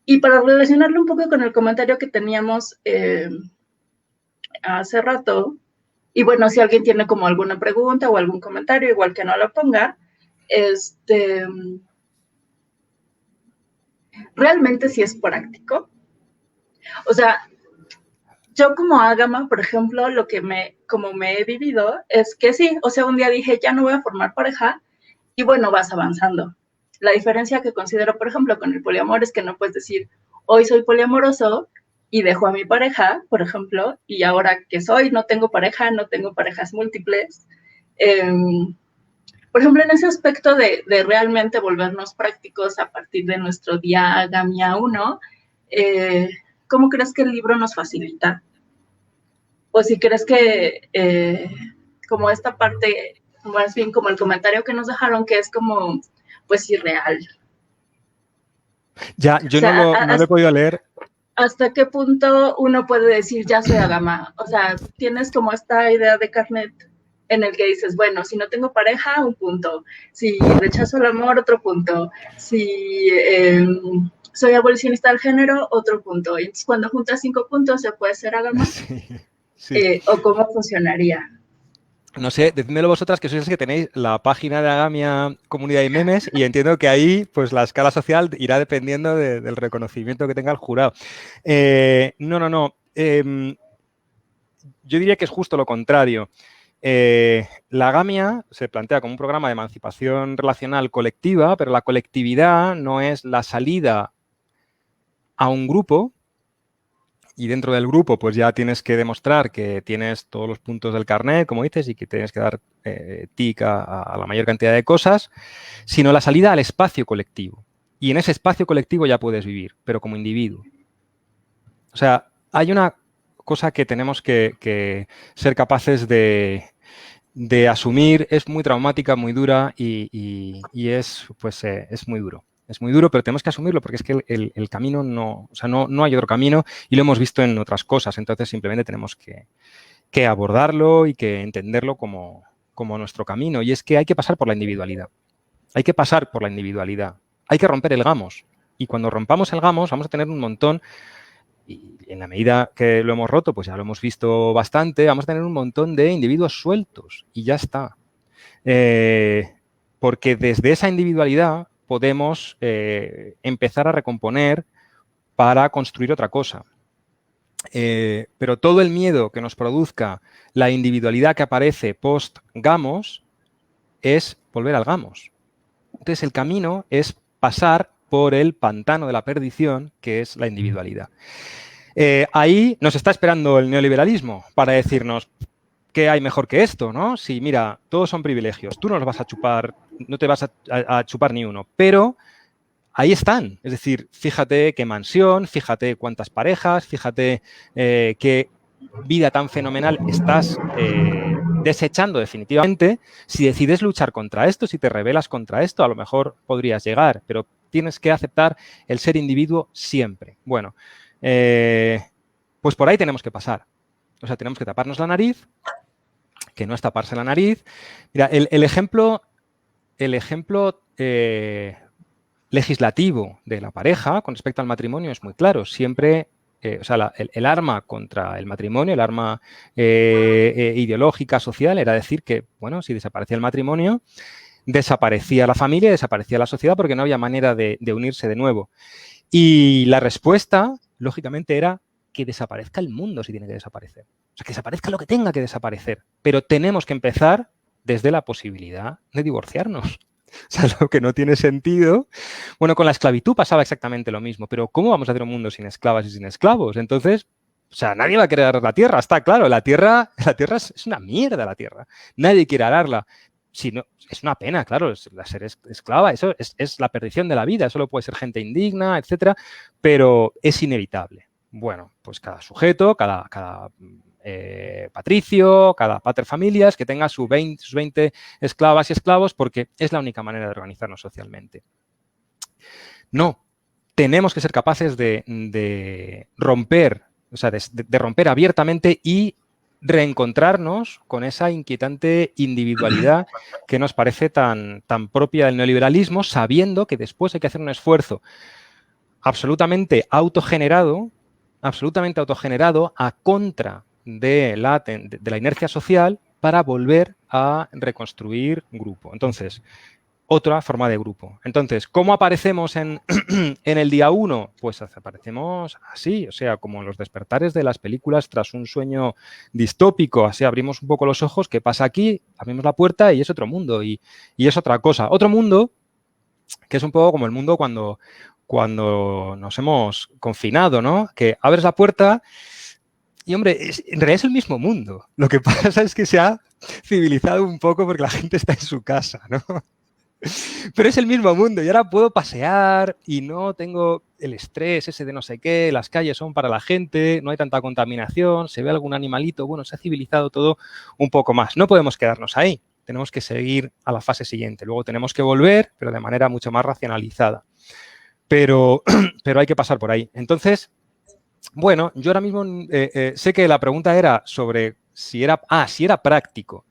Y para relacionarlo un poco con el comentario que teníamos hace rato, Y bueno, si alguien tiene como alguna pregunta o algún comentario, igual que no lo ponga, realmente sí es práctico. O sea, yo como ágama, por ejemplo, como me he vivido es que sí, o sea, un día dije, ya no voy a formar pareja, y bueno, vas avanzando. La diferencia que considero, por ejemplo, con el poliamor es que no puedes decir, hoy soy poliamoroso y dejo a mi pareja, por ejemplo, y ahora que soy, no tengo pareja, no tengo parejas múltiples. Por ejemplo, en ese aspecto de realmente volvernos prácticos a partir de nuestro día Agamia 1, ¿cómo crees que el libro nos facilita? O si crees que como esta parte, más bien como el comentario que nos dejaron, que es como, pues, irreal. Ya, yo o sea, no lo he podido leer. ¿Hasta qué punto uno puede decir, ya soy ágama? O sea, tienes como esta idea de carnet en el que dices, bueno, si no tengo pareja, un punto. Si rechazo el amor, otro punto. Si soy abolicionista del género, otro punto. Y entonces, cuando juntas 5 puntos, ¿se puede ser ágama? Sí, sí. ¿O cómo funcionaría? No sé, decídmelo vosotras, que sois las que tenéis la página de Agamia Comunidad y Memes, y entiendo que ahí pues la escala social irá dependiendo del reconocimiento que tenga el jurado. No. Yo diría que es justo lo contrario. La Agamia se plantea como un programa de emancipación relacional colectiva, pero la colectividad no es la salida a un grupo, y dentro del grupo pues ya tienes que demostrar que tienes todos los puntos del carnet, como dices, y que tienes que dar tic a la mayor cantidad de cosas, sino la salida al espacio colectivo. Y en ese espacio colectivo ya puedes vivir, pero como individuo. O sea, hay una cosa que tenemos que ser capaces de asumir, es muy traumática, muy dura y es muy duro. Es muy duro, pero tenemos que asumirlo porque es que el camino no hay otro camino y lo hemos visto en otras cosas. Entonces, simplemente tenemos que abordarlo y que entenderlo como nuestro camino. Y es que hay que pasar por la individualidad. Hay que pasar por la individualidad. Hay que romper el gamos. Y cuando rompamos el gamos vamos a tener un montón, y en la medida que lo hemos roto, pues ya lo hemos visto bastante, vamos a tener un montón de individuos sueltos y ya está. Porque desde esa individualidad podemos empezar a recomponer para construir otra cosa. Pero todo el miedo que nos produzca la individualidad que aparece post-gamos es volver al gamos. Entonces el camino es pasar por el pantano de la perdición, que es la individualidad. Ahí nos está esperando el neoliberalismo para decirnos ¿qué hay mejor que esto, no? Si, mira, todos son privilegios, tú no los vas a chupar, no te vas a chupar ni uno, pero ahí están. Es decir, fíjate qué mansión, fíjate cuántas parejas, fíjate qué vida tan fenomenal estás desechando definitivamente. Si decides luchar contra esto, si te rebelas contra esto, a lo mejor podrías llegar, pero tienes que aceptar el ser individuo siempre. Bueno, pues por ahí tenemos que pasar. O sea, tenemos que taparnos la nariz, que no es taparse la nariz. Mira, el ejemplo legislativo de la pareja con respecto al matrimonio es muy claro. Siempre, o sea, el arma contra el matrimonio, el arma ideológica, social, era decir que, bueno, si desaparecía el matrimonio, desaparecía la familia, desaparecía la sociedad porque no había manera de unirse de nuevo. Y la respuesta, lógicamente, era que desaparezca el mundo si tiene que desaparecer. O sea, que desaparezca lo que tenga que desaparecer. Pero tenemos que empezar desde la posibilidad de divorciarnos. O sea, lo que no tiene sentido. Bueno, con la esclavitud pasaba exactamente lo mismo, pero ¿cómo vamos a hacer un mundo sin esclavas y sin esclavos? Entonces, o sea, nadie va a querer arar la tierra, está claro. La tierra es una mierda, la tierra. Nadie quiere ararla. Si no, es una pena, claro, ser esclava, eso es la perdición de la vida, solo puede ser gente indigna, etcétera, pero es inevitable. Bueno, pues cada sujeto, cada patricio, cada paterfamilias, que tenga sus 20 esclavas y esclavos, porque es la única manera de organizarnos socialmente. No, tenemos que ser capaces de romper, o sea, de romper abiertamente y reencontrarnos con esa inquietante individualidad que nos parece tan propia del neoliberalismo, sabiendo que después hay que hacer un esfuerzo absolutamente autogenerado a contra de la inercia social para volver a reconstruir grupo. Entonces, otra forma de grupo. Entonces, ¿cómo aparecemos en el día 1? Pues aparecemos así, o sea, como en los despertares de las películas tras un sueño distópico. Así abrimos un poco los ojos, ¿qué pasa aquí? Abrimos la puerta y es otro mundo y es otra cosa. Otro mundo que es un poco como el mundo cuando nos hemos confinado, ¿no? Que abres la puerta y, hombre, en realidad es el mismo mundo. Lo que pasa es que se ha civilizado un poco porque la gente está en su casa, ¿no? Pero es el mismo mundo y ahora puedo pasear y no tengo el estrés ese de no sé qué, las calles son para la gente, no hay tanta contaminación, se ve algún animalito, bueno, se ha civilizado todo un poco más. No podemos quedarnos ahí, tenemos que seguir a la fase siguiente. Luego tenemos que volver, pero de manera mucho más racionalizada. Pero hay que pasar por ahí. Entonces, bueno, yo ahora mismo sé que la pregunta era sobre si era práctico.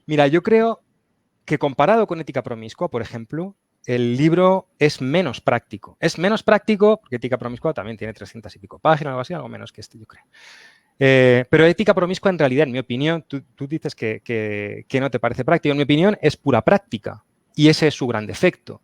Mira, yo creo que comparado con Ética Promiscua, por ejemplo, el libro es menos práctico. Es menos práctico, porque Ética Promiscua también tiene 300 y pico páginas, algo así, algo menos que este, yo creo. Pero Ética Promiscua, en realidad, en mi opinión, tú dices que no te parece práctico. En mi opinión, es pura práctica. Y ese es su gran defecto,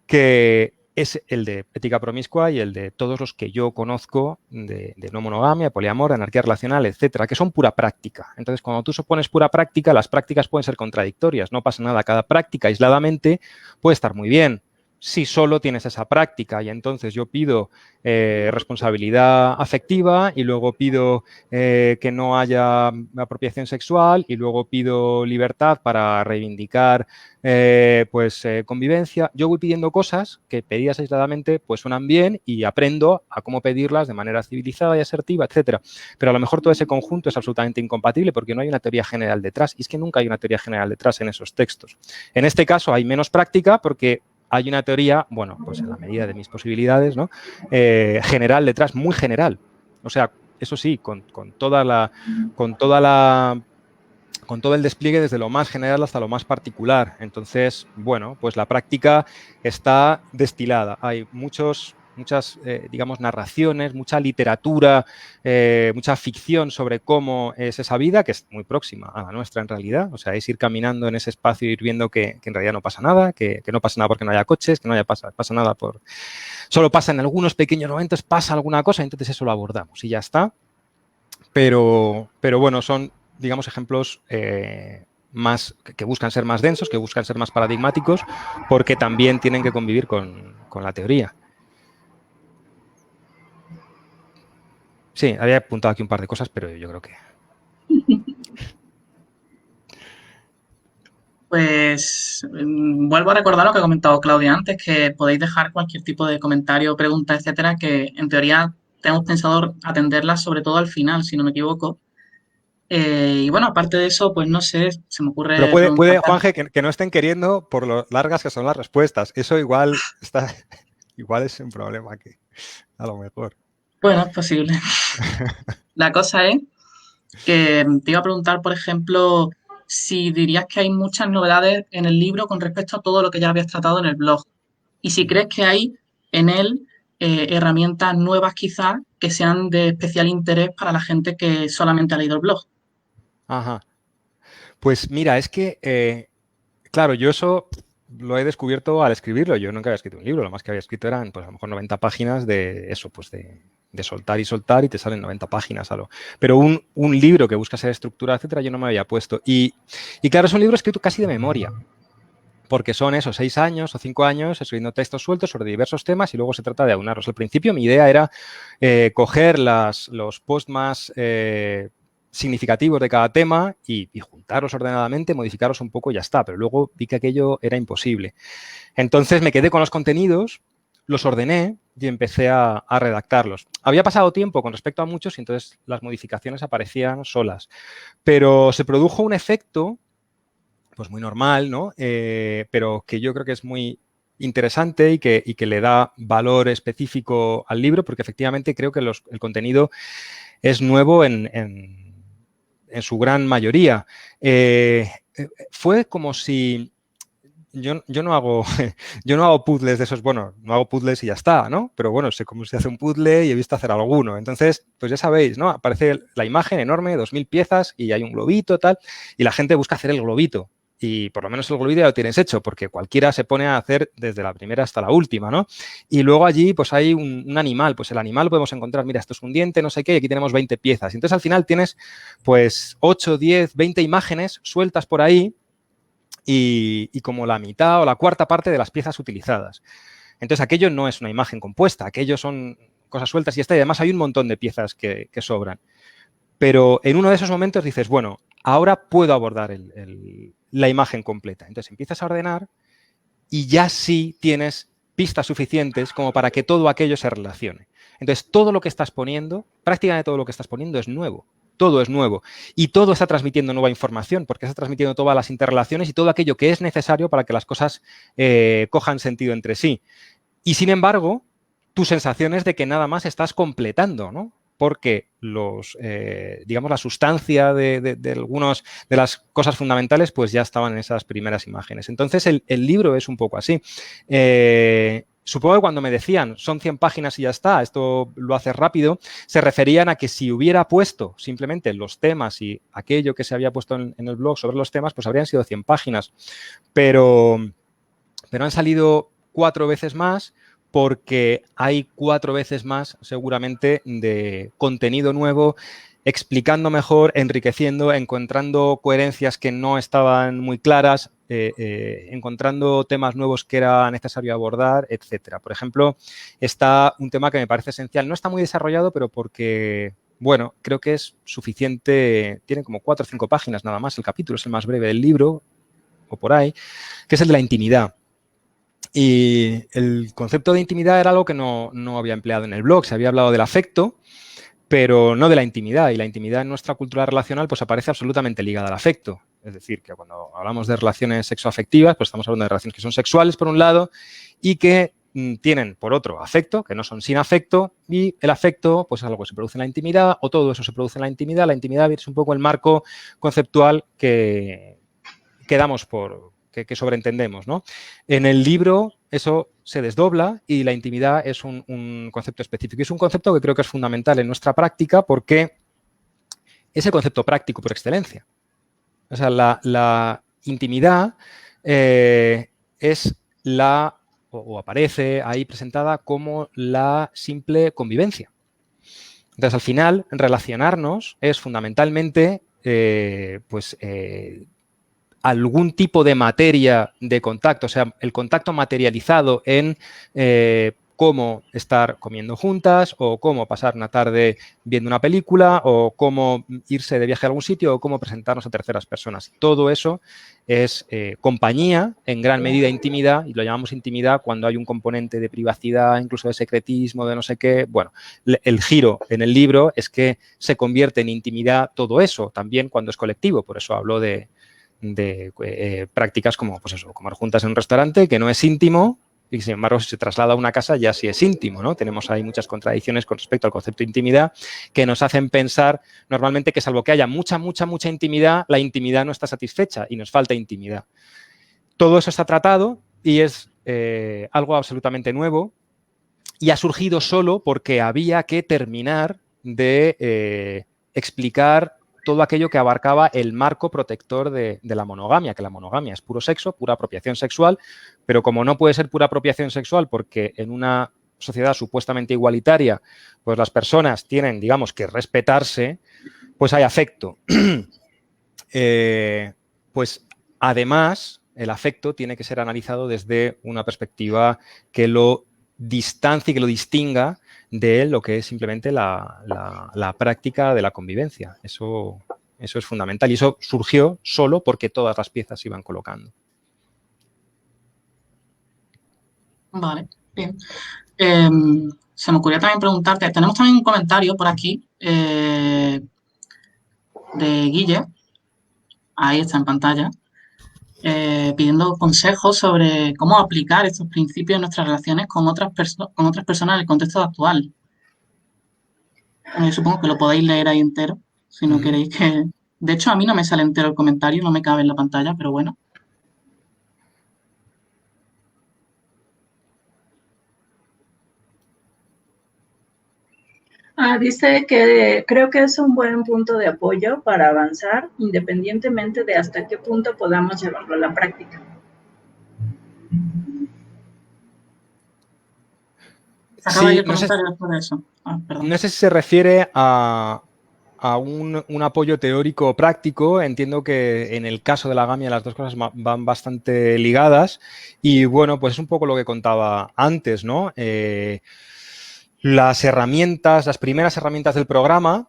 que es el de Ética Promiscua y el de todos los que yo conozco de no monogamia, poliamor, anarquía relacional, etcétera, que son pura práctica. Entonces, cuando tú supones pura práctica, las prácticas pueden ser contradictorias. No pasa nada. Cada práctica aisladamente puede estar muy bien si solo tienes esa práctica y entonces yo pido responsabilidad afectiva y luego pido que no haya apropiación sexual y luego pido libertad para reivindicar convivencia. Yo voy pidiendo cosas que pedidas aisladamente pues suenan bien y aprendo a cómo pedirlas de manera civilizada y asertiva, etcétera. Pero a lo mejor todo ese conjunto es absolutamente incompatible porque no hay una teoría general detrás y es que nunca hay una teoría general detrás en esos textos. En este caso hay menos práctica porque hay una teoría, bueno, pues en la medida de mis posibilidades, ¿no? General detrás, muy general. O sea, eso sí, con todo el despliegue desde lo más general hasta lo más particular. Entonces, bueno, pues la práctica está destilada. Hay muchas, digamos, narraciones, mucha literatura, mucha ficción sobre cómo es esa vida, que es muy próxima a la nuestra en realidad. O sea, es ir caminando en ese espacio y ir viendo que en realidad no pasa nada, que no pasa nada porque no haya coches, que no pasa nada por... Solo pasa en algunos pequeños momentos, pasa alguna cosa, entonces eso lo abordamos y ya está. Pero bueno, son, digamos, ejemplos más que buscan ser más densos, que buscan ser más paradigmáticos, porque también tienen que convivir con la teoría. Sí, había apuntado aquí un par de cosas, pero yo creo que... Pues vuelvo a recordar lo que ha comentado Claudia antes, que podéis dejar cualquier tipo de comentario, pregunta, etcétera, que en teoría tenemos pensado atenderlas sobre todo al final, si no me equivoco. Y bueno, aparte de eso, pues no sé, se me ocurre Pero puede preguntar... Juanje, que no estén queriendo por lo largas que son las respuestas. Eso igual es un problema que a lo mejor. Bueno, es posible. La cosa es que te iba a preguntar, por ejemplo, si dirías que hay muchas novedades en el libro con respecto a todo lo que ya habías tratado en el blog. Y si crees que hay en él herramientas nuevas quizás que sean de especial interés para la gente que solamente ha leído el blog. Ajá. Pues mira, es que, claro, yo eso lo he descubierto al escribirlo. Yo nunca había escrito un libro, lo más que había escrito eran, pues a lo mejor 90 páginas de eso, pues de soltar y soltar y te salen 90 páginas. Pero un libro que busca ser estructura, etcétera, yo no me había puesto. Y claro, es un libro escrito casi de memoria. Porque son esos 6 años o 5 años escribiendo textos sueltos sobre diversos temas y luego se trata de aunarlos. Al principio mi idea era coger los posts más significativos de cada tema y juntarlos ordenadamente, modificarlos un poco y ya está. Pero luego vi que aquello era imposible. Entonces me quedé con los contenidos, los ordené y empecé a redactarlos. Había pasado tiempo con respecto a muchos y entonces las modificaciones aparecían solas. Pero se produjo un efecto pues muy normal, ¿no? Pero que yo creo que es muy interesante y que le da valor específico al libro, porque efectivamente creo que el contenido es nuevo en su gran mayoría. Fue como si yo no hago, yo no hago puzzles de esos, bueno, no hago puzzles y ya está, ¿no? Pero bueno, sé cómo se hace un puzzle y he visto hacer alguno. Entonces, pues ya sabéis, ¿no? Aparece la imagen enorme, 2000 piezas y hay un globito, tal, y la gente busca hacer el globito. Y por lo menos el globito ya lo tienes hecho, porque cualquiera se pone a hacer desde la primera hasta la última, ¿no? Y luego allí, pues hay un animal, pues el animal podemos encontrar, mira, esto es un diente, no sé qué, y aquí tenemos 20 piezas. Y entonces al final tienes, pues, 8, 10, 20 imágenes sueltas por ahí, y como la mitad o la cuarta parte de las piezas utilizadas. Entonces, aquello no es una imagen compuesta, aquello son cosas sueltas y está, y además hay un montón de piezas que sobran. Pero en uno de esos momentos dices, bueno, ahora puedo abordar la imagen completa. Entonces, empiezas a ordenar y ya sí tienes pistas suficientes como para que todo aquello se relacione. Entonces, todo lo que estás poniendo, prácticamente todo lo que estás poniendo es nuevo. Todo es nuevo y todo está transmitiendo nueva información porque está transmitiendo todas las interrelaciones y todo aquello que es necesario para que las cosas cojan sentido entre sí. Y sin embargo, tu sensación es de que nada más estás completando, ¿no? Porque digamos, la sustancia de algunas de las cosas fundamentales pues ya estaban en esas primeras imágenes. Entonces, el libro es un poco así. Supongo que cuando me decían son 100 páginas y ya está, esto lo haces rápido, se referían a que si hubiera puesto simplemente los temas y aquello que se había puesto en el blog sobre los temas, pues habrían sido 100 páginas. Pero han salido 4 veces más porque hay 4 veces más seguramente de contenido nuevo, explicando mejor, enriqueciendo, encontrando coherencias que no estaban muy claras, encontrando temas nuevos que era necesario abordar, etcétera. Por ejemplo, está un tema que me parece esencial. No está muy desarrollado, pero porque, bueno, creo que es suficiente, tiene como 4 o 5 páginas nada más el capítulo, es el más breve del libro, o por ahí, que es el de la intimidad. Y el concepto de intimidad era algo que no había empleado en el blog. Se había hablado del afecto, pero no de la intimidad. Y la intimidad en nuestra cultura relacional pues aparece absolutamente ligada al afecto. Es decir, que cuando hablamos de relaciones sexoafectivas, pues estamos hablando de relaciones que son sexuales, por un lado, y que tienen, por otro, afecto, que no son sin afecto, y el afecto pues es algo que se produce en la intimidad, o todo eso se produce en la intimidad. La intimidad es un poco el marco conceptual que damos que sobreentendemos, ¿no? En el libro eso se desdobla y la intimidad es un concepto específico. Y es un concepto que creo que es fundamental en nuestra práctica porque es el concepto práctico por excelencia. O sea, la intimidad es o aparece ahí presentada como la simple convivencia. Entonces, al final, relacionarnos es fundamentalmente, algún tipo de materia de contacto, o sea, el contacto materializado en cómo estar comiendo juntas o cómo pasar una tarde viendo una película o cómo irse de viaje a algún sitio o cómo presentarnos a terceras personas. Todo eso es compañía, en gran medida intimidad, y lo llamamos intimidad cuando hay un componente de privacidad, incluso de secretismo, de no sé qué. Bueno, el giro en el libro es que se convierte en intimidad todo eso, también cuando es colectivo, por eso hablo de prácticas como, pues eso, comer juntas en un restaurante, que no es íntimo, y sin embargo, si se traslada a una casa ya sí es íntimo, ¿no? Tenemos ahí muchas contradicciones con respecto al concepto de intimidad que nos hacen pensar normalmente que salvo que haya mucha intimidad, la intimidad no está satisfecha y nos falta intimidad. Todo eso está tratado y es algo absolutamente nuevo y ha surgido solo porque había que terminar de explicar todo aquello que abarcaba el marco protector de la monogamia, que la monogamia es puro sexo, pura apropiación sexual, pero como no puede ser pura apropiación sexual porque en una sociedad supuestamente igualitaria, pues las personas tienen, digamos, que respetarse, pues hay afecto. Pues además, el afecto tiene que ser analizado desde una perspectiva que lo distancie, que lo distinga de lo que es simplemente la práctica de la convivencia. Eso es fundamental y eso surgió solo porque todas las piezas se iban colocando. Vale, bien. Se me ocurrió también preguntarte, tenemos también un comentario por aquí de Guille, ahí está en pantalla, pidiendo consejos sobre cómo aplicar estos principios en nuestras relaciones con otras personas en el contexto actual. Supongo que lo podéis leer ahí entero, si no queréis que... De hecho, a mí no me sale entero el comentario, no me cabe en la pantalla, pero bueno. Dice que creo que es un buen punto de apoyo para avanzar, independientemente de hasta qué punto podamos llevarlo a la práctica. Acaba Sí, de comentar por eso. Perdón. no sé si se refiere a un apoyo teórico o práctico. Entiendo que en el caso de la gamia las dos cosas van bastante ligadas y bueno, pues es un poco lo que contaba antes, ¿no? Las herramientas, las primeras herramientas del programa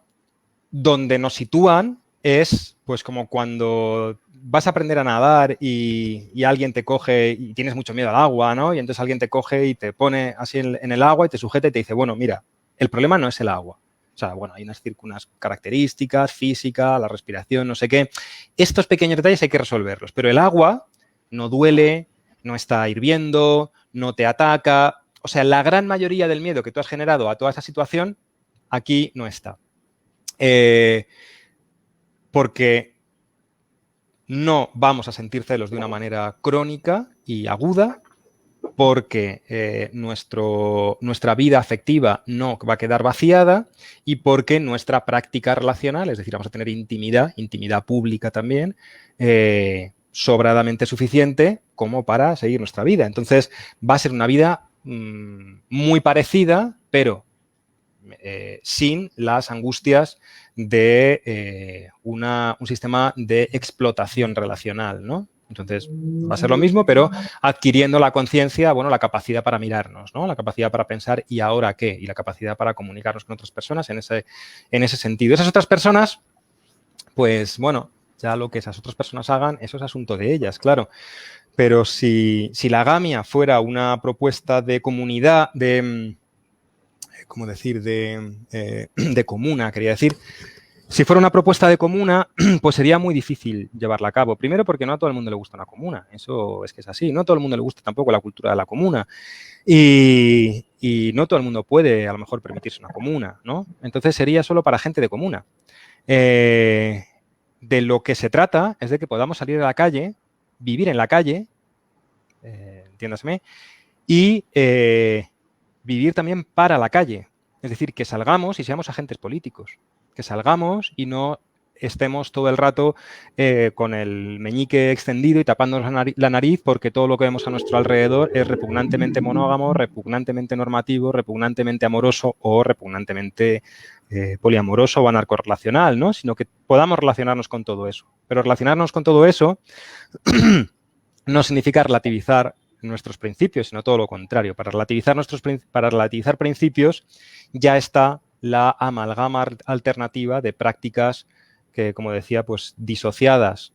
donde nos sitúan es pues como cuando vas a aprender a nadar y alguien te coge y tienes mucho miedo al agua, ¿no? Y entonces alguien te coge y te pone así en el agua y te sujeta y te dice, bueno, mira, el problema no es el agua. O sea, bueno, hay unas características, física, la respiración, no sé qué. Estos pequeños detalles hay que resolverlos, pero el agua no duele, no está hirviendo, no te ataca. O sea, la gran mayoría del miedo que tú has generado a toda esa situación aquí no está. Porque no vamos a sentir celos de una manera crónica y aguda, porque nuestra vida afectiva no va a quedar vaciada y porque nuestra práctica relacional, es decir, vamos a tener intimidad pública también, sobradamente suficiente como para seguir nuestra vida. Entonces, va a ser una vida muy parecida, pero sin las angustias de un sistema de explotación relacional, ¿no? Entonces, va a ser lo mismo, pero adquiriendo la conciencia, bueno, la capacidad para mirarnos, ¿no? La capacidad para pensar ¿y ahora qué? Y la capacidad para comunicarnos con otras personas en ese sentido. Esas otras personas, pues, bueno, ya lo que esas otras personas hagan, eso es asunto de ellas, claro. Pero si la gamia fuera una propuesta de comunidad, ¿cómo decir?, de comuna, quería decir. Si fuera una propuesta de comuna, pues sería muy difícil llevarla a cabo. Primero porque no a todo el mundo le gusta una comuna. Eso es que es así. No a todo el mundo le gusta tampoco la cultura de la comuna. Y no todo el mundo puede, a lo mejor, permitirse una comuna, ¿no? Entonces sería solo para gente de comuna. De lo que se trata es de que podamos salir a la calle, vivir en la calle, entiéndaseme, y vivir también para la calle. Es decir, que salgamos y seamos agentes políticos. Que salgamos y no estemos todo el rato con el meñique extendido y tapándonos la nariz porque todo lo que vemos a nuestro alrededor es repugnantemente monógamo, repugnantemente normativo, repugnantemente amoroso o repugnantemente poliamoroso o anarcorrelacional, ¿no? Sino que podamos relacionarnos con todo eso. Pero relacionarnos con todo eso no significa relativizar nuestros principios, sino todo lo contrario. Para relativizar principios ya está la amalgama alternativa de prácticas que, como decía, pues disociadas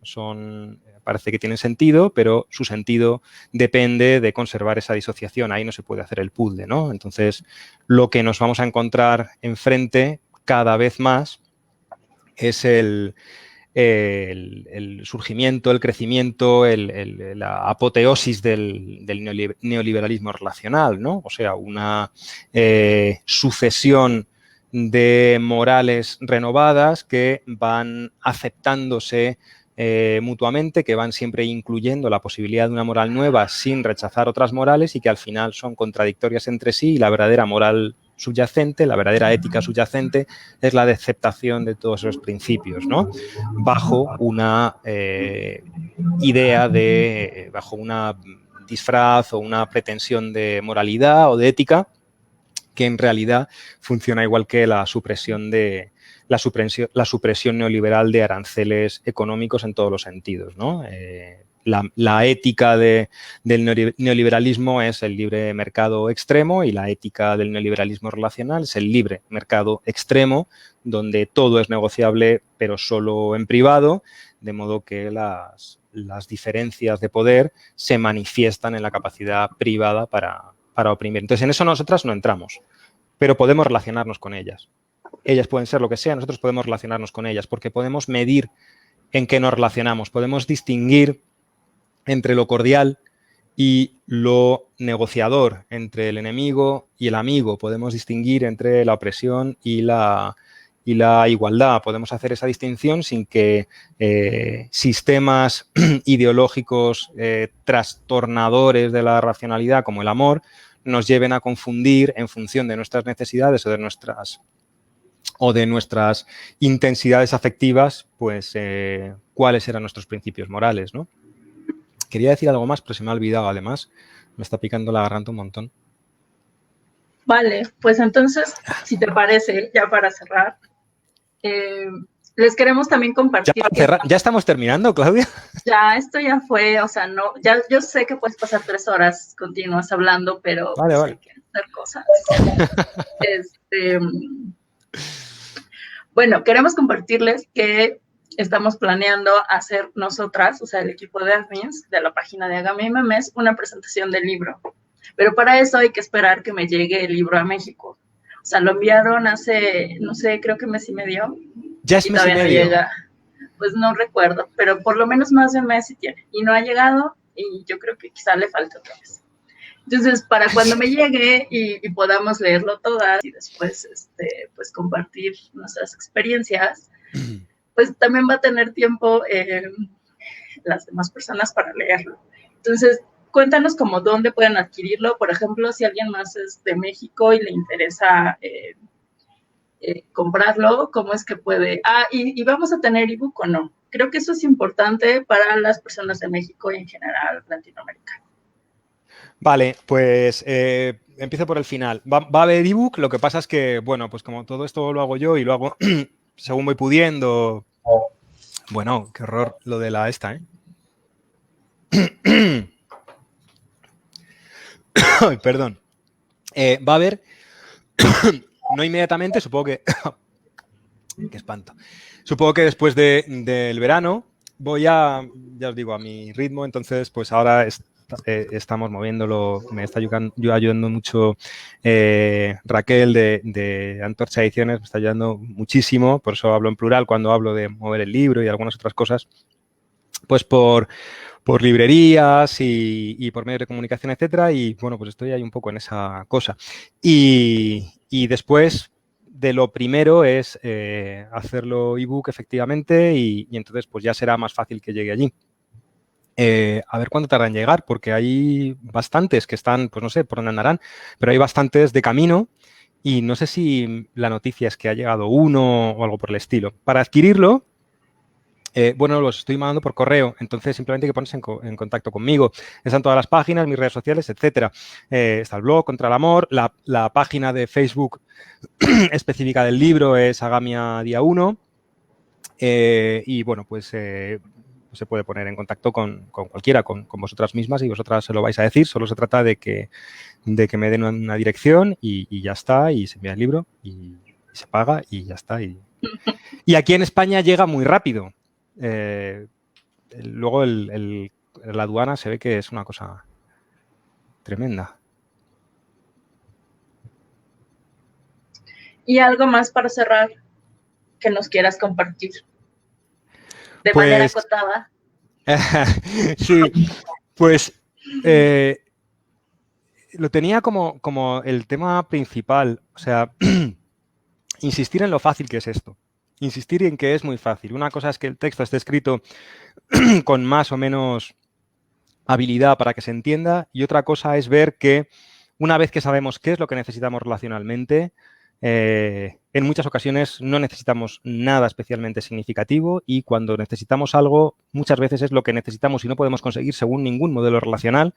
parece que tienen sentido, pero su sentido depende de conservar esa disociación. Ahí no se puede hacer el puzzle, ¿no? Entonces, lo que nos vamos a encontrar enfrente cada vez más es el surgimiento, el crecimiento, la apoteosis del neoliberalismo relacional, ¿no? O sea, una sucesión de morales renovadas que van aceptándose mutuamente, que van siempre incluyendo la posibilidad de una moral nueva sin rechazar otras morales y que al final son contradictorias entre sí y la verdadera moral subyacente, la verdadera ética subyacente es la de aceptación de todos esos principios, ¿no? Bajo una idea bajo una disfraz o una pretensión de moralidad o de ética que en realidad funciona igual que la supresión neoliberal de aranceles económicos en todos los sentidos, ¿no? La ética del neoliberalismo es el libre mercado extremo y la ética del neoliberalismo relacional es el libre mercado extremo, donde todo es negociable, pero solo en privado, de modo que las diferencias de poder se manifiestan en la capacidad privada para oprimir. Entonces, en eso nosotras no entramos, pero podemos relacionarnos con ellas. Ellas pueden ser lo que sea, nosotros podemos relacionarnos con ellas, porque podemos medir en qué nos relacionamos, podemos distinguir entre lo cordial y lo negociador, entre el enemigo y el amigo. Podemos distinguir entre la opresión y la igualdad. Podemos hacer esa distinción sin que sistemas ideológicos trastornadores de la racionalidad, como el amor, nos lleven a confundir en función de nuestras necesidades o de nuestras o de nuestras intensidades afectivas, pues cuáles eran nuestros principios morales, ¿no? Quería decir algo más, pero se me ha olvidado. Además, me está picando la garganta un montón. Vale, pues entonces, si te parece, ya para cerrar, les queremos también compartir. ¿Ya estamos terminando, Claudia? Ya, esto ya fue, o sea, no, ya yo sé que puedes pasar 3 horas continuas hablando, pero vale, pues, vale. hay que hacer cosas. Bueno, queremos compartirles que estamos planeando hacer nosotras, o sea, el equipo de admins de la página de Agamia y Memes, una presentación del libro. Pero para eso hay que esperar que me llegue el libro a México. O sea, lo enviaron hace, no sé, creo que mes y medio. Ya es mes y medio. No llega. Pues no recuerdo, pero por lo menos más de un mes sí tiene. Y no ha llegado y yo creo que quizá le falta otra vez. Entonces, para cuando me llegue y podamos leerlo todas y después pues compartir nuestras experiencias, pues también va a tener tiempo las demás personas para leerlo. Entonces, cuéntanos como dónde pueden adquirirlo. Por ejemplo, si alguien más es de México y le interesa comprarlo, ¿cómo es que puede? ¿Y vamos a tener ebook o no? Creo que eso es importante para las personas de México y en general Latinoamérica. Vale, pues empiezo por el final. Va a haber ebook, lo que pasa es que, bueno, pues como todo esto lo hago yo y lo hago según voy pudiendo. Bueno, qué horror lo de la esta, ¿eh? Ay, perdón. Va a haber, no inmediatamente, supongo que... Qué espanto. Supongo que después del verano voy ya os digo, a mi ritmo, entonces pues ahora estamos moviéndolo, me está ayudando mucho Raquel de Antorcha Ediciones, me está ayudando muchísimo, por eso hablo en plural cuando hablo de mover el libro y algunas otras cosas, pues por librerías y por medios de comunicación, etcétera, y bueno, pues estoy ahí un poco en esa cosa. Y después de lo primero es hacerlo ebook efectivamente y entonces pues ya será más fácil que llegue allí. A ver cuánto tarda en llegar, porque hay bastantes que están, pues no sé por dónde andarán, pero hay bastantes de camino y no sé si la noticia es que ha llegado uno o algo por el estilo. Para adquirirlo, bueno, los estoy mandando por correo, entonces simplemente hay que ponerse en contacto conmigo. Están todas las páginas, mis redes sociales, etcétera. Está el blog Contra el Amor, la página de Facebook específica del libro es Agamia Día 1 y bueno, pues se puede poner en contacto con cualquiera, con vosotras mismas y vosotras se lo vais a decir. Solo se trata de que me den una dirección y ya está, y se envía el libro y se paga y ya está. Y aquí en España llega muy rápido. Luego la aduana se ve que es una cosa tremenda. ¿Y algo más para cerrar que nos quieras compartir? De manera acotada. Sí, pues lo tenía como el tema principal. O sea, insistir en lo fácil que es esto. Insistir en que es muy fácil. Una cosa es que el texto esté escrito con más o menos habilidad para que se entienda y otra cosa es ver que una vez que sabemos qué es lo que necesitamos relacionalmente, en muchas ocasiones no necesitamos nada especialmente significativo y cuando necesitamos algo, muchas veces es lo que necesitamos y no podemos conseguir según ningún modelo relacional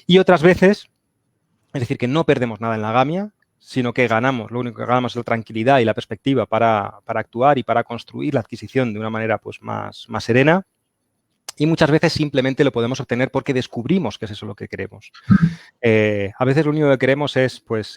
y otras veces, es decir, que no perdemos nada en la agamia, sino que ganamos, lo único que ganamos es la tranquilidad y la perspectiva para actuar y para construir la adquisición de una manera pues, más serena. Y muchas veces simplemente lo podemos obtener porque descubrimos que es eso lo que queremos. A veces lo único que queremos es pues,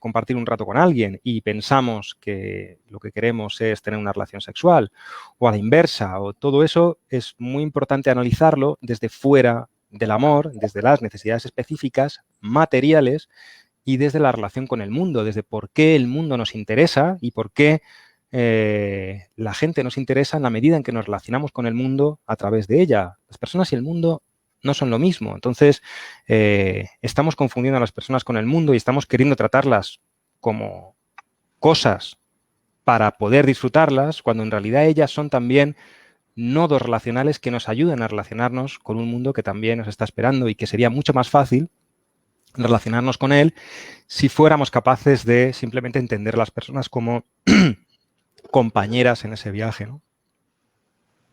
compartir un rato con alguien y pensamos que lo que queremos es tener una relación sexual o a la inversa. O todo eso es muy importante analizarlo desde fuera del amor, desde las necesidades específicas, materiales y desde la relación con el mundo, desde por qué el mundo nos interesa y por qué la gente nos interesa en la medida en que nos relacionamos con el mundo a través de ella. Las personas y el mundo no son lo mismo. Entonces, estamos confundiendo a las personas con el mundo y estamos queriendo tratarlas como cosas para poder disfrutarlas, cuando en realidad ellas son también nodos relacionales que nos ayudan a relacionarnos con un mundo que también nos está esperando y que sería mucho más fácil relacionarnos con él si fuéramos capaces de simplemente entender a las personas como compañeras en ese viaje, ¿no?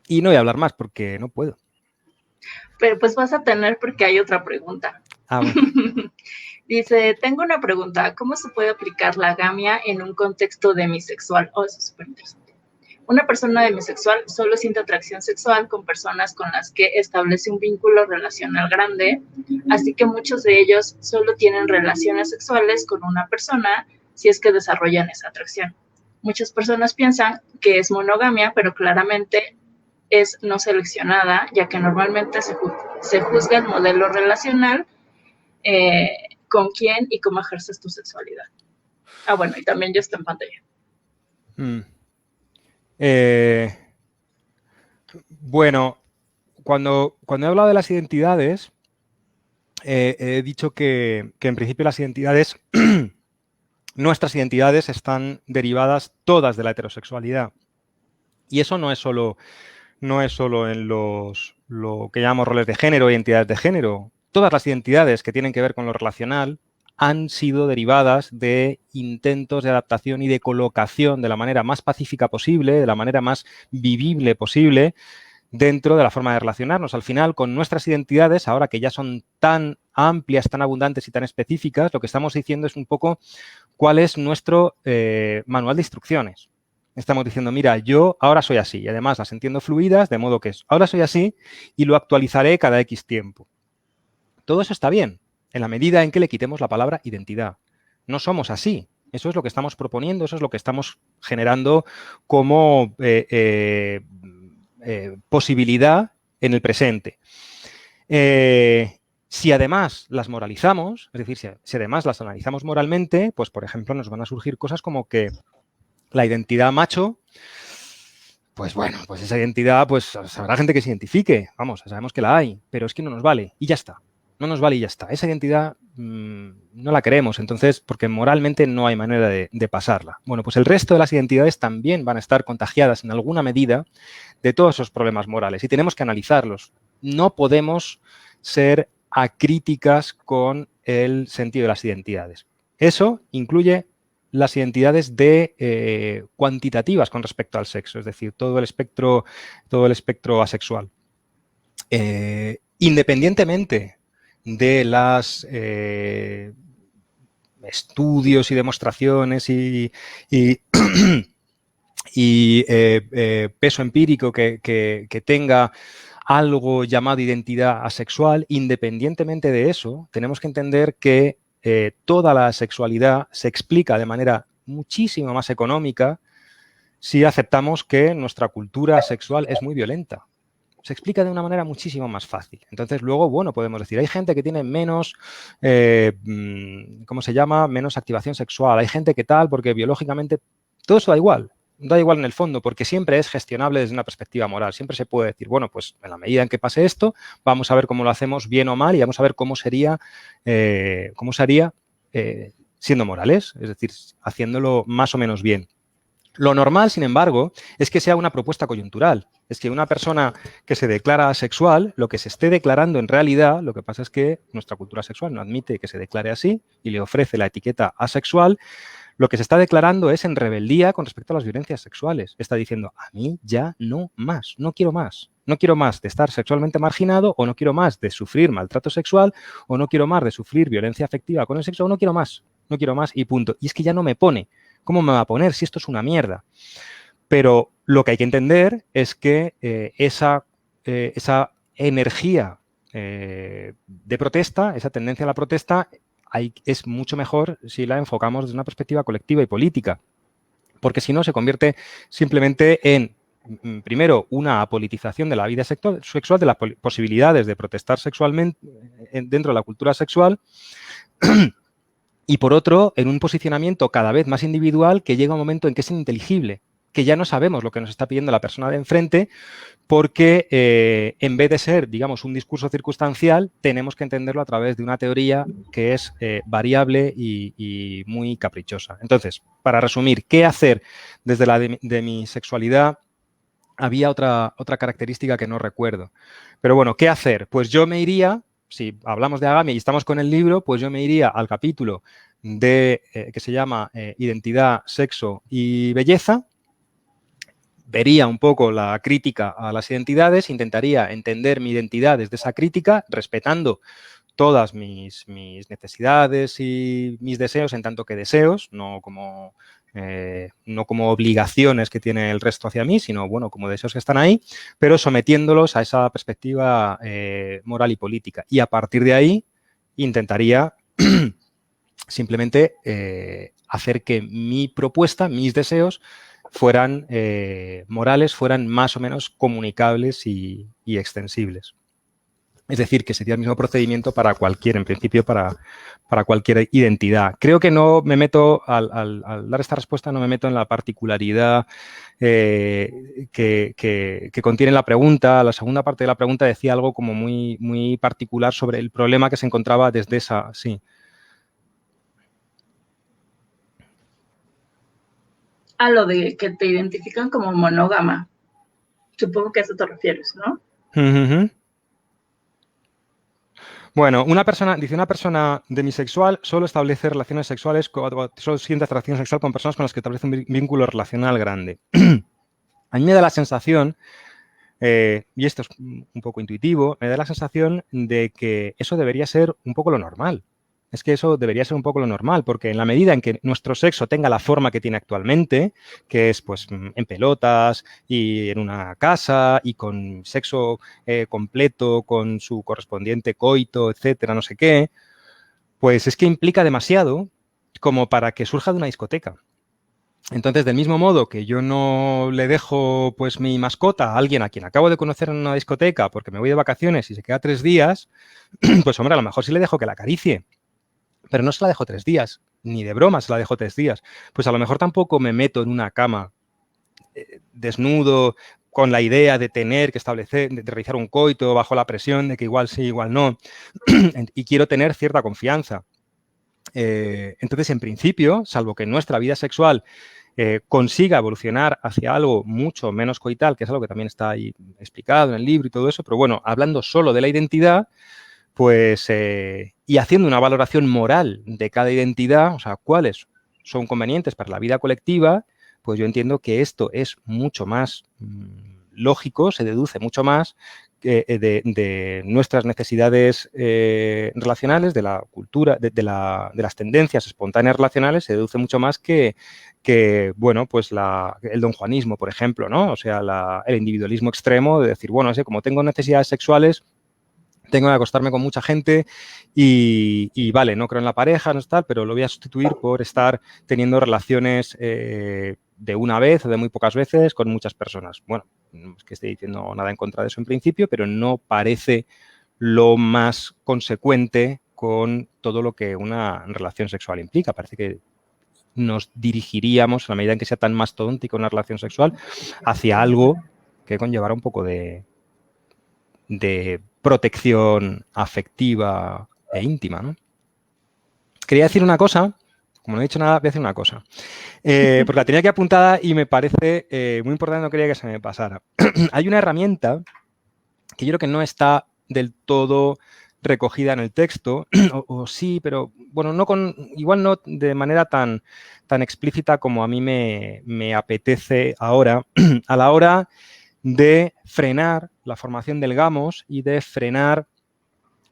Y no voy a hablar más porque no puedo. Pero pues vas a tener porque hay otra pregunta. Ah, bueno. Dice, tengo una pregunta, ¿cómo se puede aplicar la agamia en un contexto demisexual? Oh, eso es súper interesante. Una persona demisexual solo siente atracción sexual con personas con las que establece un vínculo relacional grande, así que muchos de ellos solo tienen relaciones sexuales con una persona si es que desarrollan esa atracción. Muchas personas piensan que es monogamia, pero claramente es no seleccionada, ya que normalmente se juzga el modelo relacional con quién y cómo ejerces tu sexualidad. Ah, bueno, y también ya está en pantalla. Bueno, cuando he hablado de las identidades, he dicho que en principio las identidades, nuestras identidades están derivadas todas de la heterosexualidad. Y eso no es solo en lo que llamamos roles de género, identidades de género. Todas las identidades que tienen que ver con lo relacional han sido derivadas de intentos de adaptación y de colocación de la manera más pacífica posible, de la manera más vivible posible, dentro de la forma de relacionarnos. Al final, con nuestras identidades, ahora que ya son tan amplias, tan abundantes y tan específicas, lo que estamos diciendo es un poco cuál es nuestro manual de instrucciones. Estamos diciendo, mira, yo ahora soy así y además las entiendo fluidas, de modo que ahora soy así y lo actualizaré cada X tiempo. Todo eso está bien, en la medida en que le quitemos la palabra identidad. No somos así. Eso es lo que estamos proponiendo, eso es lo que estamos generando como posibilidad en el presente. Si además las moralizamos, es decir, si además las analizamos moralmente, pues por ejemplo nos van a surgir cosas como que la identidad macho, pues bueno, pues esa identidad, pues habrá gente que se identifique, vamos, sabemos que la hay, pero es que no nos vale y ya está. No nos vale y ya está. Esa identidad no la queremos, entonces, porque moralmente no hay manera de pasarla. Bueno, pues el resto de las identidades también van a estar contagiadas en alguna medida de todos esos problemas morales y tenemos que analizarlos. No podemos ser acríticas con el sentido de las identidades. Eso incluye las identidades cuantitativas con respecto al sexo, es decir, todo el espectro asexual. Independientemente de los estudios y demostraciones y peso empírico que tenga algo llamado identidad asexual, independientemente de eso, tenemos que entender que toda la sexualidad se explica de manera muchísimo más económica si aceptamos que nuestra cultura sexual es muy violenta. Se explica de una manera muchísimo más fácil. Entonces, luego, bueno, podemos decir, hay gente que tiene menos, ¿cómo se llama? Menos activación sexual. Hay gente que tal, porque biológicamente todo eso da igual en el fondo, porque siempre es gestionable desde una perspectiva moral. Siempre se puede decir, bueno, pues en la medida en que pase esto, vamos a ver cómo lo hacemos bien o mal y vamos a ver cómo se haría siendo morales, es decir, haciéndolo más o menos bien. Lo normal, sin embargo, es que sea una propuesta coyuntural. Es que una persona que se declara asexual, lo que se esté declarando en realidad, lo que pasa es que nuestra cultura sexual no admite que se declare así y le ofrece la etiqueta asexual. Lo que se está declarando es en rebeldía con respecto a las violencias sexuales. Está diciendo, a mí ya no más, no quiero más. No quiero más de estar sexualmente marginado o no quiero más de sufrir maltrato sexual o no quiero más de sufrir violencia afectiva con el sexo o no quiero más y punto. Y es que ya no me pone. ¿Cómo me va a poner si esto es una mierda? Pero lo que hay que entender es que esa energía de protesta, esa tendencia a la protesta, es mucho mejor si la enfocamos desde una perspectiva colectiva y política. Porque si no, se convierte simplemente en, primero, una apolitización de la vida sexual, de las posibilidades de protestar sexualmente dentro de la cultura sexual. Y por otro, en un posicionamiento cada vez más individual que llega un momento en que es ininteligible, que ya no sabemos lo que nos está pidiendo la persona de enfrente, porque en vez de ser, digamos, un discurso circunstancial, tenemos que entenderlo a través de una teoría que es variable y muy caprichosa. Entonces, para resumir, ¿qué hacer desde la demisexualidad? Había otra característica que no recuerdo. Pero bueno, ¿qué hacer? Pues yo me iría... Si hablamos de agamia y estamos con el libro, pues yo me iría al capítulo que se llama Identidad, Sexo y Belleza vería un poco la crítica a las identidades, intentaría entender mi identidad desde esa crítica, respetando todas mis necesidades y mis deseos en tanto que deseos, no como obligaciones que tiene el resto hacia mí, sino, bueno, como deseos que están ahí, pero sometiéndolos a esa perspectiva moral y política. Y a partir de ahí intentaría simplemente hacer que mi propuesta, mis deseos, fueran morales, fueran más o menos comunicables y extensibles. Es decir, que sería el mismo procedimiento para cualquier, en principio, para cualquier identidad. Creo que no me meto, al dar esta respuesta, no me meto en la particularidad que contiene la pregunta. La segunda parte de la pregunta decía algo como muy, muy particular sobre el problema que se encontraba desde esa... Sí. A lo de que te identifican como monógama. Supongo que a eso te refieres, ¿no? Uh-huh. Bueno, una persona demisexual solo establece relaciones sexuales, solo siente atracción sexual con personas con las que establece un vínculo relacional grande. A mí me da la sensación, y esto es un poco intuitivo, me da la sensación de que eso debería ser un poco lo normal. Es que eso debería ser un poco lo normal, porque en la medida en que nuestro sexo tenga la forma que tiene actualmente, que es pues en pelotas y en una casa y con sexo completo, con su correspondiente coito, etcétera, no sé qué, pues es que implica demasiado como para que surja de una discoteca. Entonces, del mismo modo que yo no le dejo pues mi mascota a alguien a quien acabo de conocer en una discoteca porque me voy de vacaciones y se queda 3 días, pues hombre, a lo mejor sí le dejo que la acaricie. Pero no se la dejo 3 días, ni de broma se la dejo 3 días. Pues a lo mejor tampoco me meto en una cama desnudo con la idea de tener que establecer, de realizar un coito bajo la presión de que igual sí, igual no. Y quiero tener cierta confianza. Entonces, en principio, salvo que nuestra vida sexual consiga evolucionar hacia algo mucho menos coital, que es algo que también está ahí explicado en el libro y todo eso, pero bueno, hablando solo de la identidad, pues, y haciendo una valoración moral de cada identidad, o sea, cuáles son convenientes para la vida colectiva, pues yo entiendo que esto es mucho más lógico, se deduce mucho más de nuestras necesidades relacionales, de la cultura, de las tendencias espontáneas relacionales, se deduce mucho más que bueno, pues el donjuanismo, por ejemplo, ¿no? O sea, el individualismo extremo de decir, bueno, como tengo necesidades sexuales, tengo que acostarme con mucha gente y vale, no creo en la pareja, no es tal, pero lo voy a sustituir por estar teniendo relaciones de una vez o de muy pocas veces con muchas personas. Bueno, no es que esté diciendo nada en contra de eso en principio, pero no parece lo más consecuente con todo lo que una relación sexual implica. Parece que nos dirigiríamos, a la medida en que sea tan mastodóntica una relación sexual, hacia algo que conllevara un poco de protección afectiva e íntima, ¿no? Quería decir una cosa, como no he dicho nada, voy a decir una cosa, porque la tenía aquí apuntada y me parece muy importante, no quería que se me pasara. Hay una herramienta que yo creo que no está del todo recogida en el texto, o sí, pero bueno, igual no de manera tan explícita como a mí me apetece ahora, a la hora de frenar la formación del gamos y de frenar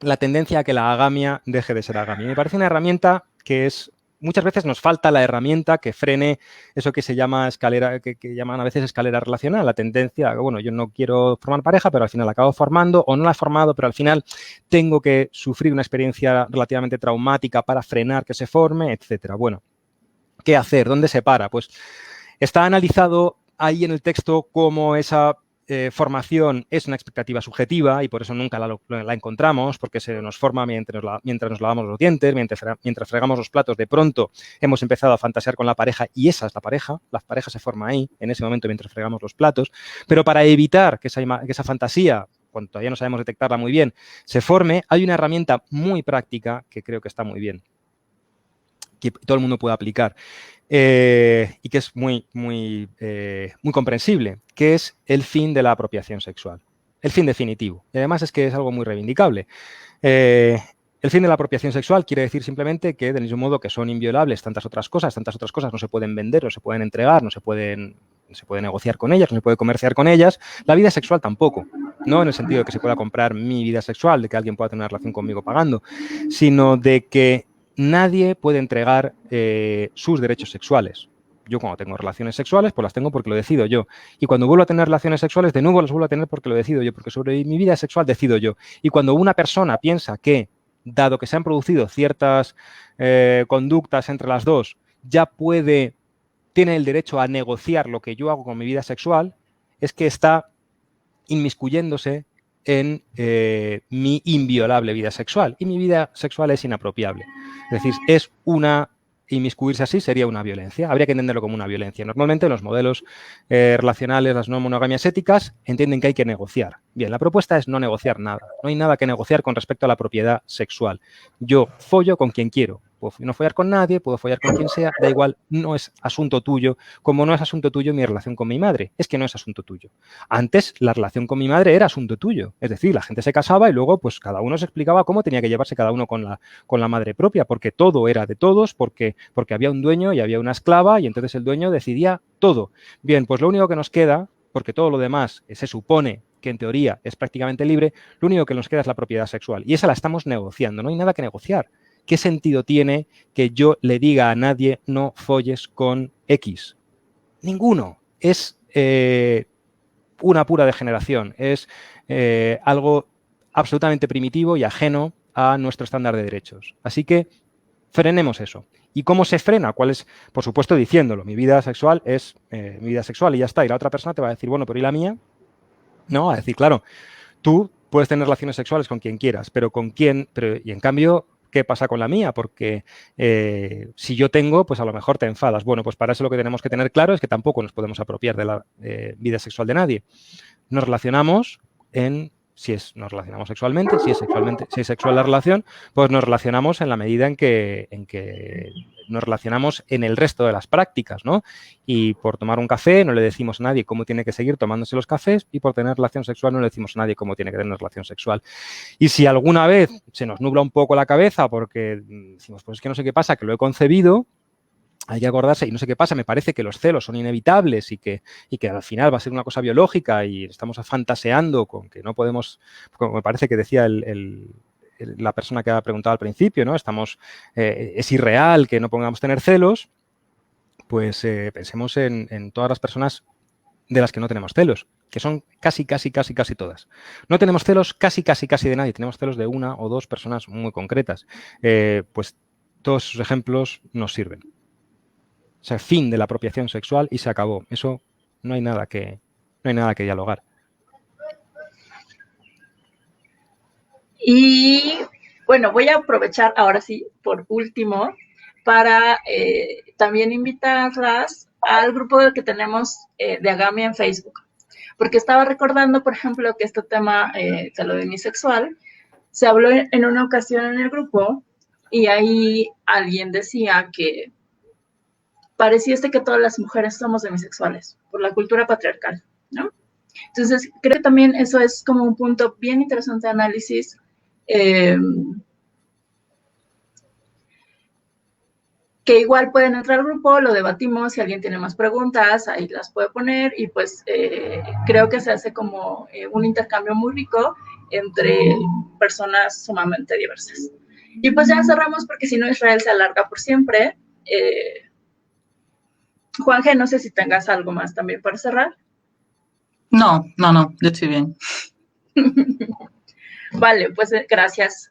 la tendencia a que la agamia deje de ser agamia. Me parece una herramienta que es... Muchas veces nos falta la herramienta que frene eso que se llama escalera, que llaman a veces escalera relacional, la tendencia, bueno, yo no quiero formar pareja, pero al final la acabo formando, o no la he formado, pero al final tengo que sufrir una experiencia relativamente traumática para frenar que se forme, etcétera. Bueno, ¿qué hacer? ¿Dónde se para? Pues está analizado ahí en el texto cómo esa formación es una expectativa subjetiva y por eso nunca la encontramos, porque se nos forma mientras nos lavamos los dientes, mientras fregamos los platos. De pronto hemos empezado a fantasear con la pareja y esa es la pareja se forma ahí, en ese momento mientras fregamos los platos, pero para evitar que esa fantasía, cuando todavía no sabemos detectarla muy bien, se forme, hay una herramienta muy práctica que creo que está muy bien, que todo el mundo puede aplicar. Y que es muy comprensible, que es el fin de la apropiación sexual. El fin definitivo. Y además es que es algo muy reivindicable. El fin de la apropiación sexual quiere decir simplemente que, del mismo modo que son inviolables tantas otras cosas no se pueden vender, no se pueden entregar, no se pueden se puede negociar con ellas, no se puede comerciar con ellas. La vida sexual tampoco, no en el sentido de que se pueda comprar mi vida sexual, de que alguien pueda tener una relación conmigo pagando, sino de que nadie puede entregar sus derechos sexuales. Yo cuando tengo relaciones sexuales, pues las tengo porque lo decido yo. Y cuando vuelvo a tener relaciones sexuales, de nuevo las vuelvo a tener porque lo decido yo, porque sobre mi vida sexual decido yo. Y cuando una persona piensa que, dado que se han producido ciertas conductas entre las dos, ya tiene el derecho a negociar lo que yo hago con mi vida sexual, es que está inmiscuyéndose en mi inviolable vida sexual. Y mi vida sexual es inapropiable. Es decir, inmiscuirse así sería una violencia. Habría que entenderlo como una violencia. Normalmente los modelos relacionales, las no monogamias éticas, entienden que hay que negociar. Bien, la propuesta es no negociar nada. No hay nada que negociar con respecto a la propiedad sexual. Yo follo con quien quiero. Puedo no follar con nadie, puedo follar con quien sea, da igual, no es asunto tuyo, como no es asunto tuyo mi relación con mi madre, es que no es asunto tuyo. Antes la relación con mi madre era asunto tuyo, es decir, la gente se casaba y luego pues cada uno se explicaba cómo tenía que llevarse cada uno con la madre propia, porque todo era de todos, porque había un dueño y había una esclava y entonces el dueño decidía todo. Bien, pues lo único que nos queda, porque todo lo demás se supone que en teoría es prácticamente libre, lo único que nos queda es la propiedad sexual y esa la estamos negociando, no hay nada que negociar. ¿Qué sentido tiene que yo le diga a nadie no folles con X? Ninguno. Es una pura degeneración. Es algo absolutamente primitivo y ajeno a nuestro estándar de derechos. Así que frenemos eso. ¿Y cómo se frena? ¿Cuál es? Por supuesto, diciéndolo. Mi vida sexual es mi vida sexual y ya está. Y la otra persona te va a decir, bueno, pero ¿y la mía? No, a decir, claro, tú puedes tener relaciones sexuales con quien quieras, pero con quién, y en cambio, ¿qué pasa con la mía? Porque si yo tengo, pues a lo mejor te enfadas. Bueno, pues para eso lo que tenemos que tener claro es que tampoco nos podemos apropiar de la vida sexual de nadie. Nos relacionamos nos relacionamos sexualmente, si es sexual la relación, pues nos relacionamos en la medida en que nos relacionamos en el resto de las prácticas, ¿no? Y por tomar un café no le decimos a nadie cómo tiene que seguir tomándose los cafés y por tener relación sexual no le decimos a nadie cómo tiene que tener relación sexual. Y si alguna vez se nos nubla un poco la cabeza porque decimos, pues es que no sé qué pasa, que lo he concebido, hay que acordarse, y no sé qué pasa, me parece que los celos son inevitables y que al final va a ser una cosa biológica y estamos fantaseando con que no podemos, como me parece que decía la persona que ha preguntado al principio, ¿no? Es irreal que no podamos tener celos, pues pensemos en todas las personas de las que no tenemos celos, que son casi todas. No tenemos celos casi de nadie, tenemos celos de una o dos personas muy concretas. Pues todos esos ejemplos nos sirven. O sea, fin de la apropiación sexual y se acabó. Eso no hay nada que dialogar. Y bueno, voy a aprovechar ahora sí, por último, para también invitarlas al grupo que tenemos de Agamia en Facebook. Porque estaba recordando, por ejemplo, que este tema de lo demisexual se habló en una ocasión en el grupo y ahí alguien decía que pareciese que todas las mujeres somos demisexuales por la cultura patriarcal, ¿no? Entonces, creo que también eso es como un punto bien interesante de análisis. Que igual pueden entrar al grupo, lo debatimos, si alguien tiene más preguntas, ahí las puede poner y pues creo que se hace como un intercambio muy rico entre personas sumamente diversas. Y pues ya cerramos porque si no Israel se alarga por siempre. Juanje, no sé si tengas algo más también para cerrar. No, yo estoy bien. Vale, pues gracias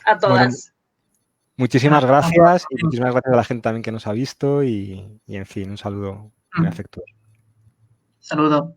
a todas. Bueno, muchísimas gracias y muchísimas gracias a la gente también que nos ha visto y en fin, un saludo muy afectuoso. Saludos.